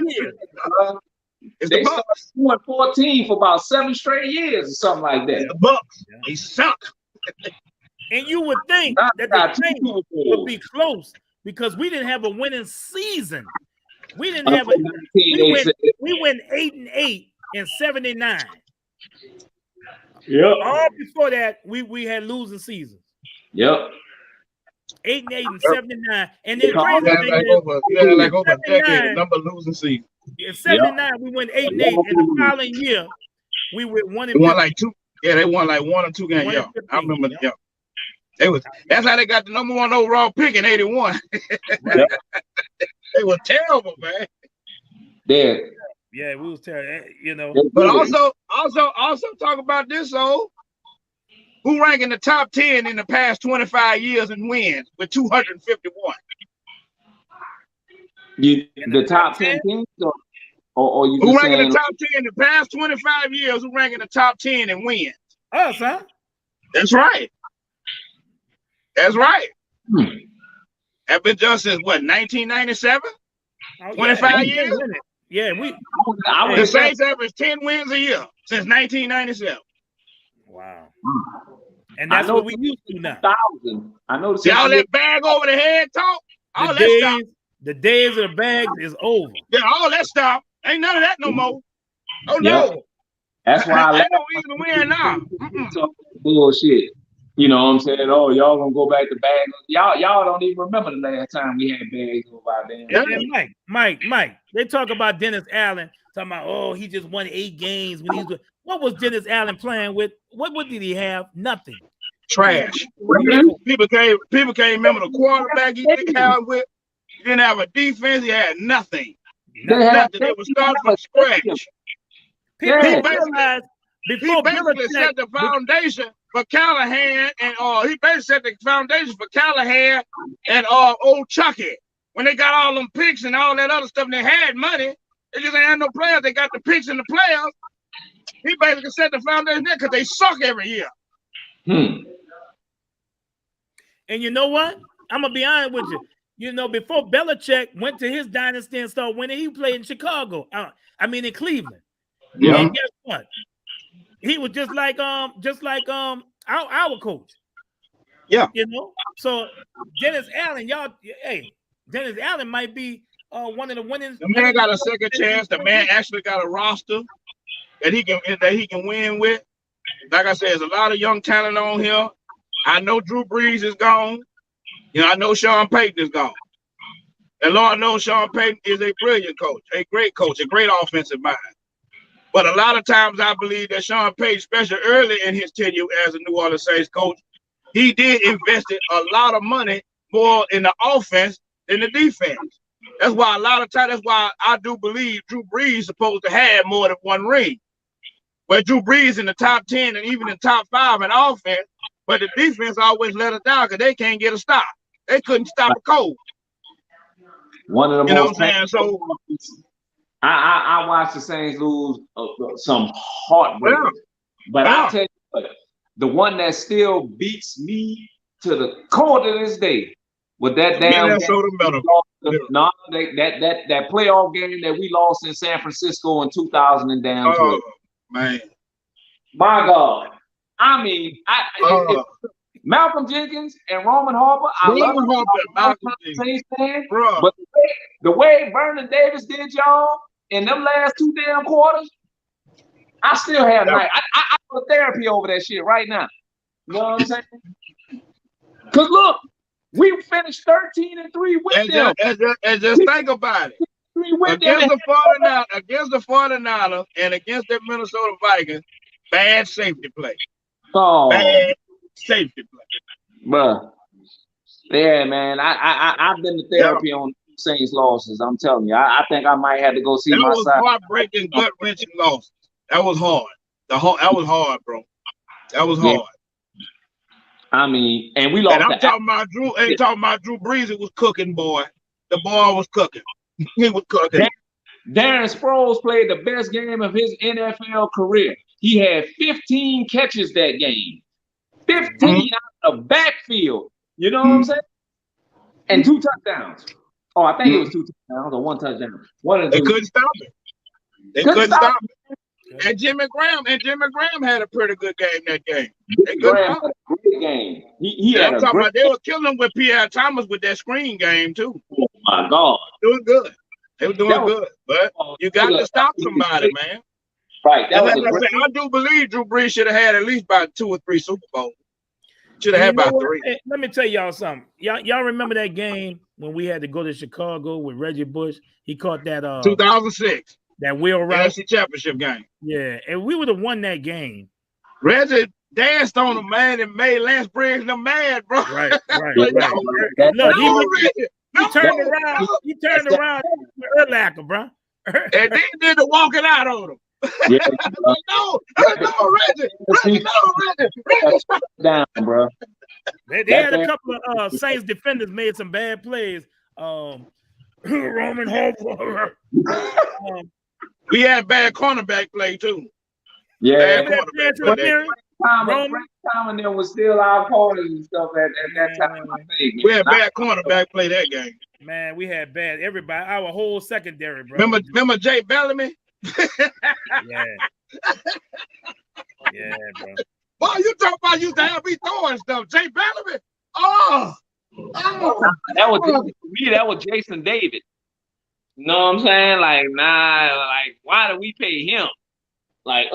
[SPEAKER 7] They started 2-14 for about 7 straight years or something like that.
[SPEAKER 6] The Bucks. They suck.
[SPEAKER 5] And you would think that the Saints would be close because we didn't have a winning season. We didn't have a. We went 8-8 in '79.
[SPEAKER 7] Yep.
[SPEAKER 5] All before that, we had losing seasons.
[SPEAKER 7] Yep.
[SPEAKER 5] 8-8 and '79, and then crazy
[SPEAKER 6] You
[SPEAKER 5] thing
[SPEAKER 6] had like over a decade number losing season.
[SPEAKER 5] In '79, we went 8-8, and the following year we went 1-50.
[SPEAKER 6] They won like 2. Yeah, they won like 1 or 2 games. Yeah, I remember. Yeah, that's how they got the number 1 overall pick in '81.
[SPEAKER 5] Right.
[SPEAKER 6] They were terrible, man.
[SPEAKER 5] Yeah, we was terrible. You know,
[SPEAKER 6] but also talk about this. So, who ranked in the top 10 in the past 25 years in wins with 251?
[SPEAKER 7] The top 10 teams, or you
[SPEAKER 6] who ranked in the top 10 in the past 25 years? Who ranked in the top 10 in wins?
[SPEAKER 5] Us, huh?
[SPEAKER 6] That's right. That's right. Have been just since what, 1997? 25 years?
[SPEAKER 5] Yeah,
[SPEAKER 6] the Saints average 10 wins a year since 1997.
[SPEAKER 5] Wow. And that's what we used to now.
[SPEAKER 7] I know.
[SPEAKER 6] See all that bag over the head talk? All that stuff.
[SPEAKER 5] The days of the bags is over.
[SPEAKER 6] Yeah, all that stuff. Ain't none of that no more. Oh no.
[SPEAKER 7] That's why I
[SPEAKER 6] ain't no reason to win now.
[SPEAKER 7] Bullshit. You know what I'm saying? Oh, y'all gonna go back to bags. Y'all don't even remember the last time we had bags over our damn.
[SPEAKER 5] Yeah, Mike. They talk about Dennis Allen, talking about, oh, he just won 8 games when he was. What was Dennis Allen playing with? What did he have? Nothing.
[SPEAKER 6] Trash. People can't remember the quarterback he had with. He didn't have a defense. He had nothing. Nothing. They were starting from scratch. He basically set the foundation for Callahan, and he basically set the foundation for Callahan and old Chucky. When they got all them picks and all that other stuff, and they had money. They just ain't had no players. They got the picks and the players. He basically set the foundation there because they suck every year.
[SPEAKER 5] And you know what? I'm gonna be honest with you. You know, before Belichick went to his dynasty and started winning, he played in Chicago. In Cleveland.
[SPEAKER 6] Yeah.
[SPEAKER 5] And guess what? He was just like our coach.
[SPEAKER 6] Yeah.
[SPEAKER 5] You know. So Dennis Allen, Dennis Allen might be one of the winners.
[SPEAKER 6] The man got a second chance. The man actually got a roster that he can win with. Like I said, there's a lot of young talent on here. I know Drew Brees is gone. You know, I know Sean Payton is gone. And Lord knows Sean Payton is a brilliant coach, a great offensive mind. But a lot of times I believe that Sean Payton, especially early in his tenure as a New Orleans Saints coach, he did invest a lot of money more in the offense than the defense. That's why I do believe Drew Brees is supposed to have more than 1 ring. Where Drew Brees in the top 10 and even in top 5 in offense, but the defense always let us down because they can't get a stop. They couldn't stop a cold.
[SPEAKER 7] One of the
[SPEAKER 6] you know what I'm saying? So
[SPEAKER 7] I watched the Saints lose some heartbreakers. But I'll tell you what, the one that still beats me to the core to this day with that damn that playoff game that we lost in San Francisco in 2012.
[SPEAKER 6] Oh, man.
[SPEAKER 7] My God. I mean, Malcolm Jenkins and Roman Harper, I love them. But the way Vernon Davis did y'all, in them last 2 damn quarters, I still have night. I go to therapy over that shit right now. You know what I'm saying? Because look, we finished 13-3 with them.
[SPEAKER 6] And just think about it. Against the 49ers and against the Minnesota Vikings, bad safety play.
[SPEAKER 7] Oh,
[SPEAKER 6] bad safety play.
[SPEAKER 7] Bruh. Yeah, man. I've been to therapy on Saints losses. I'm telling you. I think I might have to go see
[SPEAKER 6] that
[SPEAKER 7] my
[SPEAKER 6] was
[SPEAKER 7] side.
[SPEAKER 6] Heartbreaking, gut-wrenching losses. That was hard. That was hard, bro. That was hard.
[SPEAKER 7] I mean, and we lost.
[SPEAKER 6] And I'm talking about Drew. Ain't talking about Drew Brees. It was cooking, boy. The boy was cooking. He was cooking.
[SPEAKER 7] Darren Sproles played the best game of his NFL career. He had 15 catches that game. 15 out of the backfield. You know what I'm saying? And 2 touchdowns. Oh, I think it was 2 touchdowns or 1 touchdown.
[SPEAKER 6] They couldn't stop it. They couldn't stop it. And Jimmy Graham had a pretty good game that game.
[SPEAKER 7] Graham had a great game. He had a great.
[SPEAKER 6] They were killing him with Pierre Thomas with that screen game too.
[SPEAKER 7] Oh my God,
[SPEAKER 6] doing good. They were doing good, but you got to stop somebody, man.
[SPEAKER 7] Right.
[SPEAKER 6] I do believe Drew Brees should have had at least about 2 or 3 Super Bowls. Should have had about 3.
[SPEAKER 5] Hey, let me tell y'all something. Y'all remember that game when we had to go to Chicago with Reggie Bush? He caught that
[SPEAKER 6] 2006.
[SPEAKER 5] That wheel route.
[SPEAKER 6] NFC Championship game.
[SPEAKER 5] Yeah, and we would have won that game.
[SPEAKER 6] Reggie danced on him, man, and made Lance Briggs them mad, bro.
[SPEAKER 5] Right. Look, he turned around. He turned around with Urlacher, bro.
[SPEAKER 6] And then did the walking out on him.
[SPEAKER 7] Yeah.
[SPEAKER 6] No, Reggie.
[SPEAKER 7] Down, bro.
[SPEAKER 5] They had a couple of Saints defenders made some bad plays. Roman Hall.
[SPEAKER 6] We had bad cornerback play too.
[SPEAKER 7] Yeah.
[SPEAKER 5] Roman
[SPEAKER 7] and them was still our corners and stuff at that time. I think,
[SPEAKER 6] we had bad cornerback play that game.
[SPEAKER 5] Man, we had bad everybody. Our whole secondary, bro.
[SPEAKER 6] Remember Jay Bellamy?
[SPEAKER 5] Yeah, bro.
[SPEAKER 6] Boy, you talking about you to have me throwing stuff, Jay Bellamy? Oh.
[SPEAKER 7] That was Jason David. You know what I'm saying? Like, why do we pay him? Like,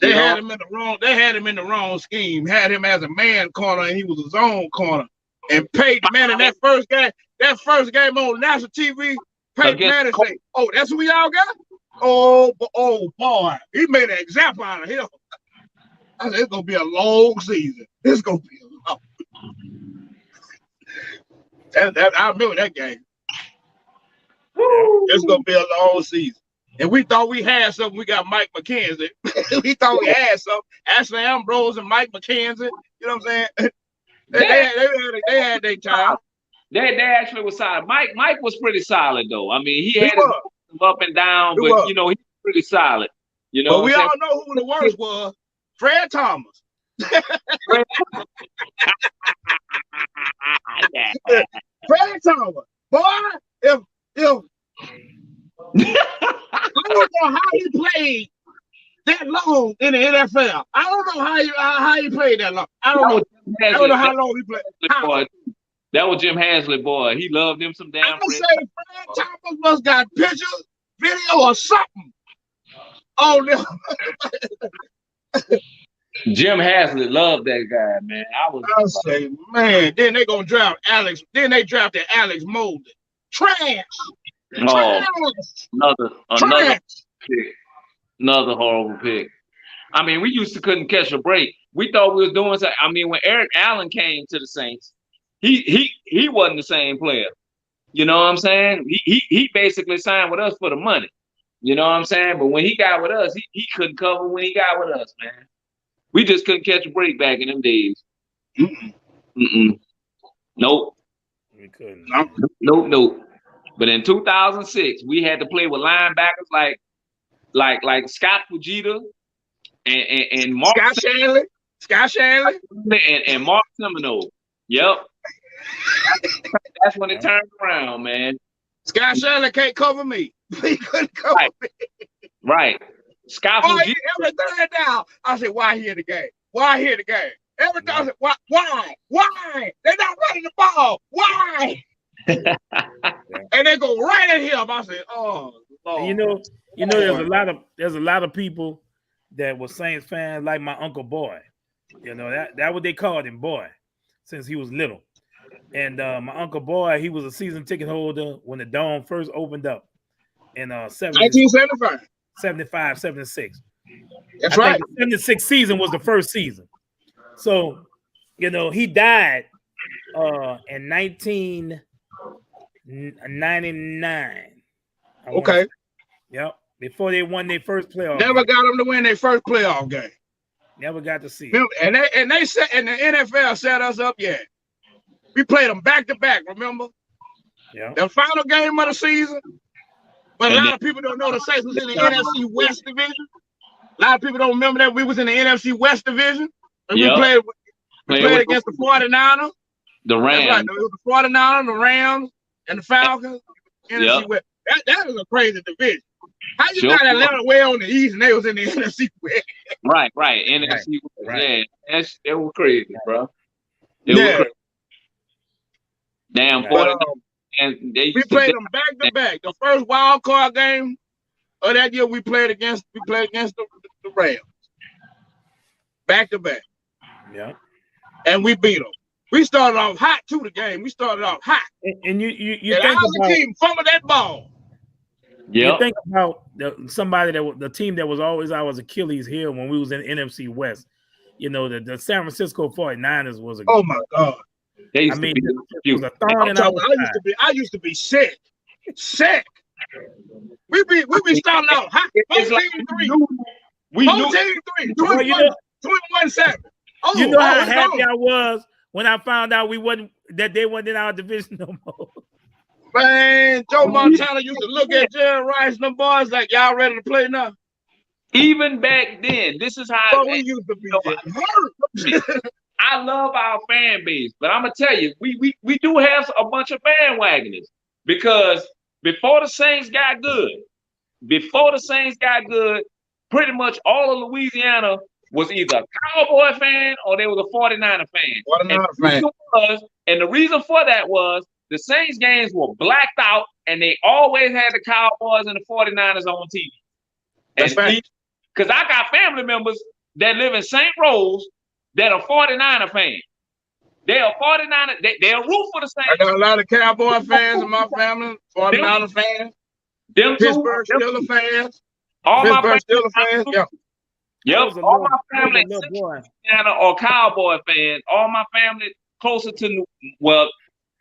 [SPEAKER 6] They had him in the wrong. They had him in the wrong scheme. Had him as a man corner, and he was his own corner. And Peyton Manning, that first game on national TV, Peyton Manning say, "Oh, that's who y'all got? Oh boy, he made an example out of him." I said, "It's gonna be a long season. It's gonna be a long." I remember that game. It's gonna be a long season. And we thought we had something. We got Mike McKenzie. We thought we had something. Ashley Ambrose and Mike McKenzie. You know what I'm saying? They had their time.
[SPEAKER 7] They actually was solid. Mike was pretty solid though. I mean, he had his up and down, but you know, he was pretty solid. You know,
[SPEAKER 6] but we all know who the worst was. Fred Thomas. Fred Thomas. Boy, if I don't know how he played that long in the NFL. I don't know how he played that long. I don't know how long he played.
[SPEAKER 7] That was Jim Haslett, boy. He loved him some damn.
[SPEAKER 6] I would say Fred Thomas must got pictures, video, or something on them.
[SPEAKER 7] Jim Haslett loved that guy, man.
[SPEAKER 6] I say, man. Then they gonna draft Alex. Then they drafted Alex Molden. Trash.
[SPEAKER 7] Another horrible pick. I mean, we used to couldn't catch a break. We thought we was doing something. I mean, when Eric Allen came to the Saints, he wasn't the same player. You know what I'm saying? He basically signed with us for the money. You know what I'm saying? But when he got with us, he couldn't cover when he got with us, man. We just couldn't catch a break back in them days. Nope.
[SPEAKER 5] We couldn't.
[SPEAKER 7] Nope. But in 2006, we had to play with linebackers like Scott Fujita and Mark
[SPEAKER 6] Scott Shanley
[SPEAKER 7] and Mark Semino. Yep. That's when it turned around, man.
[SPEAKER 6] Scott Shanley can't cover me. He couldn't cover me.
[SPEAKER 7] Right. Scott Fujita.
[SPEAKER 6] Every third down, I said, why he in the game? Why he in the game? Every time I said, why? They're not running the ball. Why? And they go right at him. I said, "Oh, Lord."
[SPEAKER 5] And there's a lot of people that were Saints fans, like my Uncle Boy. That what they called him, Boy, since he was little. And my Uncle Boy, he was a season ticket holder when the Dome first opened up in
[SPEAKER 6] 1975.
[SPEAKER 5] 75, 76.
[SPEAKER 6] That's
[SPEAKER 5] I
[SPEAKER 6] right.
[SPEAKER 5] think the 76 season was the first season. So, he died in 1999.
[SPEAKER 6] Okay.
[SPEAKER 5] Yep. Before they won their first playoff
[SPEAKER 6] Never
[SPEAKER 5] game.
[SPEAKER 6] got them to win their first playoff game.
[SPEAKER 5] Never got to see it.
[SPEAKER 6] Remember, and they set, and the NFL set us up. Yeah, we played them back to back. Remember?
[SPEAKER 5] Yeah.
[SPEAKER 6] The final game of the season. But a lot of people don't know the Saints was in the NFC West division. A lot of people don't remember that we was in the NFC West division. And we played against the 49ers.
[SPEAKER 7] The Rams.
[SPEAKER 6] Right. It was the 49ers, the Rams, and the Falcons. NFC West. That is a crazy division. How you got Atlanta way on the East and they was in the NFC West?
[SPEAKER 7] Right. NFC West.
[SPEAKER 5] Right.
[SPEAKER 7] Yeah. That was crazy, bro. It was crazy. Damn, 49ers. And we
[SPEAKER 6] played them back to back. The first wild card game of that year, we played against the Rams. Back to back.
[SPEAKER 5] Yeah.
[SPEAKER 6] And we beat them. We started off hot too. The game. We started off hot.
[SPEAKER 5] And you
[SPEAKER 6] and
[SPEAKER 5] think about
[SPEAKER 6] team fumbled that ball.
[SPEAKER 5] Yeah. You think about the team that was always our Achilles heel when we was in NFC West. The San Francisco 49ers was
[SPEAKER 6] oh my God.
[SPEAKER 5] I used to be
[SPEAKER 6] sick. We be starting out hot. 14-3. We 14-3. 21-7. Oh,
[SPEAKER 5] you know how happy I was when I found out they wasn't in our division no more.
[SPEAKER 6] Man, Joe Montana used to look at Jerry Rice and the boys like, y'all ready to play now?
[SPEAKER 7] Even back then, this is how
[SPEAKER 6] we used to be hurt.
[SPEAKER 7] I love our fan base, but I'm gonna tell you, we do have a bunch of bandwagoners because before the Saints got good, pretty much all of Louisiana was either a Cowboy fan or they was a 49er fan. And the reason for that was the Saints games were blacked out and they always had the Cowboys and the 49ers on TV. That's right. Because I got family members that live in St. Rose that are 49er fans. They are 49er. They're root for the Saints.
[SPEAKER 6] I got a lot of Cowboy fans in my family, 49er fans. Pittsburgh Steelers fans. Pittsburgh Steelers fans. Yeah.
[SPEAKER 7] Yep. All my family or Cowboy fans. All my family closer to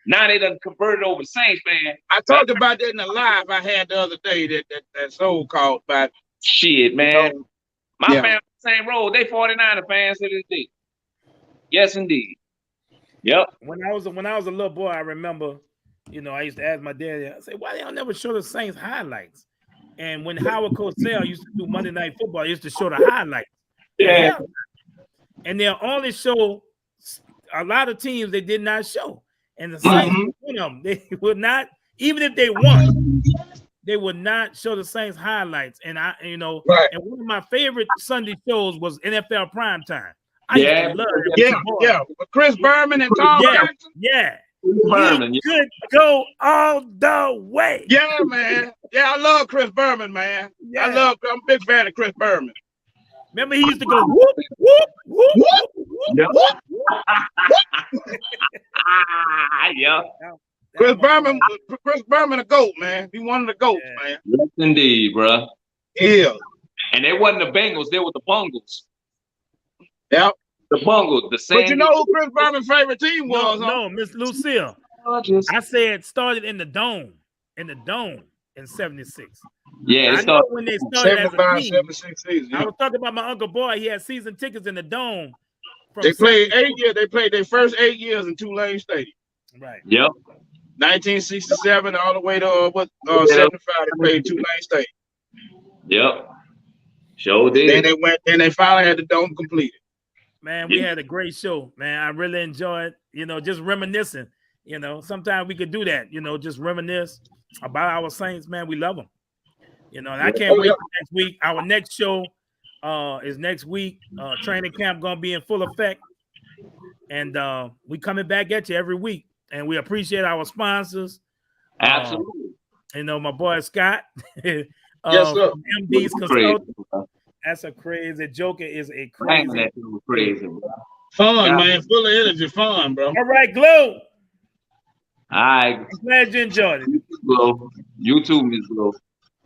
[SPEAKER 7] now they done converted over to Saints fan.
[SPEAKER 6] I talked about that in the live I had the other day that soul called by
[SPEAKER 7] shit, man. My family same road. They 49er fans to this day. Yes, indeed. Yep.
[SPEAKER 5] When I was a little boy, I remember, I used to ask my daddy, I said, why they don't never show the Saints highlights? And when Howard Cosell used to do Monday Night Football, he used to show the highlights.
[SPEAKER 7] Yeah.
[SPEAKER 5] And they'll only show a lot of teams they did not show. And the Saints, they would not, even if they won, they would not show the Saints highlights. And and one of my favorite Sunday shows was NFL Primetime. I used to love it.
[SPEAKER 6] With Chris Berman and Tom Jackson.
[SPEAKER 5] Yeah. He could go all the way.
[SPEAKER 6] Yeah, man. Yeah, I love Chris Berman, man. Yeah. I'm a big fan of Chris Berman.
[SPEAKER 5] Remember, he used to go whoop, whoop, whoop, whoop, whoop, whoop.
[SPEAKER 7] Yeah.
[SPEAKER 6] Chris Berman, a GOAT, man. He one of the GOATs, man.
[SPEAKER 7] Yes, indeed, bro.
[SPEAKER 6] Yeah.
[SPEAKER 7] And they wasn't the Bengals, they were the Bungles.
[SPEAKER 6] Yep.
[SPEAKER 7] The Bungles, the same.
[SPEAKER 6] But you know who Chris Berman's favorite team was?
[SPEAKER 5] No, Miss Lucille. I said started in the Dome. In 76.
[SPEAKER 7] Yeah,
[SPEAKER 5] I know when they started
[SPEAKER 6] 75,
[SPEAKER 5] as a team.
[SPEAKER 6] 76 season, yeah.
[SPEAKER 5] I was talking about my Uncle Boy. He had season tickets in the Dome.
[SPEAKER 6] They played 8 years. They played their first 8 years in Tulane Stadium.
[SPEAKER 5] Right.
[SPEAKER 7] Yep.
[SPEAKER 6] 1967 all the way to 75. They played Tulane Stadium.
[SPEAKER 7] Yep. Sure did.
[SPEAKER 6] Then they finally had the Dome completed.
[SPEAKER 5] Man, we had a great show, man. I really enjoyed, just reminiscing. Sometimes we could do that, just reminisce about our Saints, man. We love them. And I can't wait for next week. Our next show is next week. Training camp gonna be in full effect. And we coming back at you every week. And we appreciate our sponsors.
[SPEAKER 7] Absolutely.
[SPEAKER 5] You know, my boy Scott.
[SPEAKER 6] Yes, sir.
[SPEAKER 5] MD's
[SPEAKER 7] Crazy,
[SPEAKER 5] Consultant.
[SPEAKER 7] bro.
[SPEAKER 5] That's a crazy joker. Is a
[SPEAKER 7] Man,
[SPEAKER 5] crazy.
[SPEAKER 7] that shit was crazy, bro.
[SPEAKER 6] Fun,
[SPEAKER 7] Yeah.
[SPEAKER 6] man. Full of energy. Fun, bro.
[SPEAKER 5] All right, Glow.
[SPEAKER 7] All right,
[SPEAKER 5] I'm glad you enjoyed it.
[SPEAKER 7] Glow. You too, Miss Glow.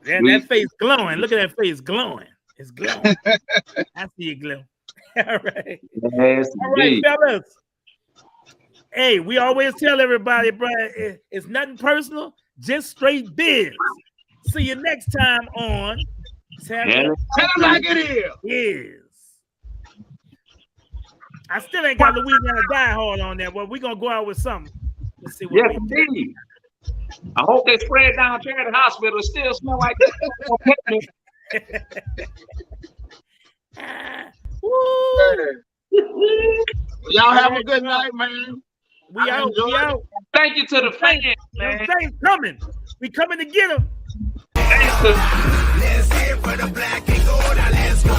[SPEAKER 5] That face glowing. Look at that face glowing. It's glowing. I see it glow. All right.
[SPEAKER 7] Yes,
[SPEAKER 5] All right,
[SPEAKER 7] indeed.
[SPEAKER 5] fellas. Hey, we always tell everybody, bro, it's nothing personal, just straight biz. See you next time on
[SPEAKER 7] Hell,
[SPEAKER 6] Tell it like it is.
[SPEAKER 5] Is. I still ain't got Louisiana Die Hard on there, but we're going to go out with something. Let's see what
[SPEAKER 7] yes,
[SPEAKER 5] we do.
[SPEAKER 7] indeed. I hope they spread down Charity Hospital. It still smell like
[SPEAKER 5] Woo!
[SPEAKER 6] Y'all have a good night, man.
[SPEAKER 5] We out. We out.
[SPEAKER 7] Thank you to the fans, man.
[SPEAKER 5] Things coming. We coming to get them.
[SPEAKER 7] Thanks to
[SPEAKER 3] Let's hear for the black and gold. Now let's go.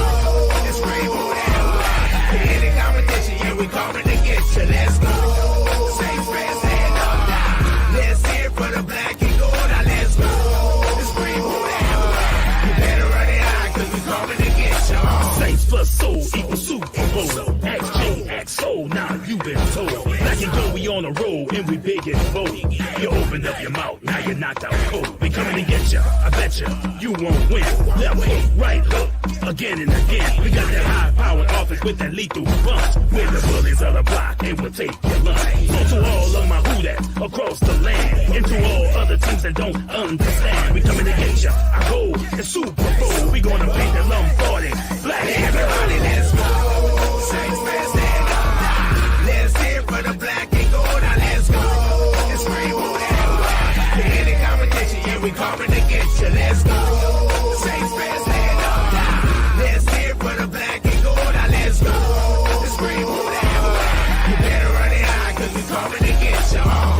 [SPEAKER 3] Let's scream who that. Any competition, yeah, we coming to get you. Let's go. Saints fans, stand up now. Let's hear for the black and gold. Now let's go. Let's scream who that. You better run it high, cause we coming to get you.
[SPEAKER 1] Saints plus soul equals Super Bowl. Ask Joe, ask soul, now you been told. Black and gold, we on the road and we big and bold. You opened up your mouth, now you're knocked out cold. We coming to get ya, I bet you won't win. Left hook, right hook, again and again. We got that high-powered offense with that lethal punch. We're the bullies of the block and we'll take your lunch. So to all of my who-dats across the land, and to all other teams that don't understand, we coming to get ya. I go the Super Bowl. We gonna beat the Lombardi. Black
[SPEAKER 3] Everybody, let's go. Saints fans, stand up now. Let's hear for the black and gold. Now let's go. Let's scream who that. Any competition, yeah, we coming to get you. Let's go. Saints fans, stand up now. Let's hear for the black and gold. Now let's go. Let's scream who that. You better run it high, cause we coming to get you.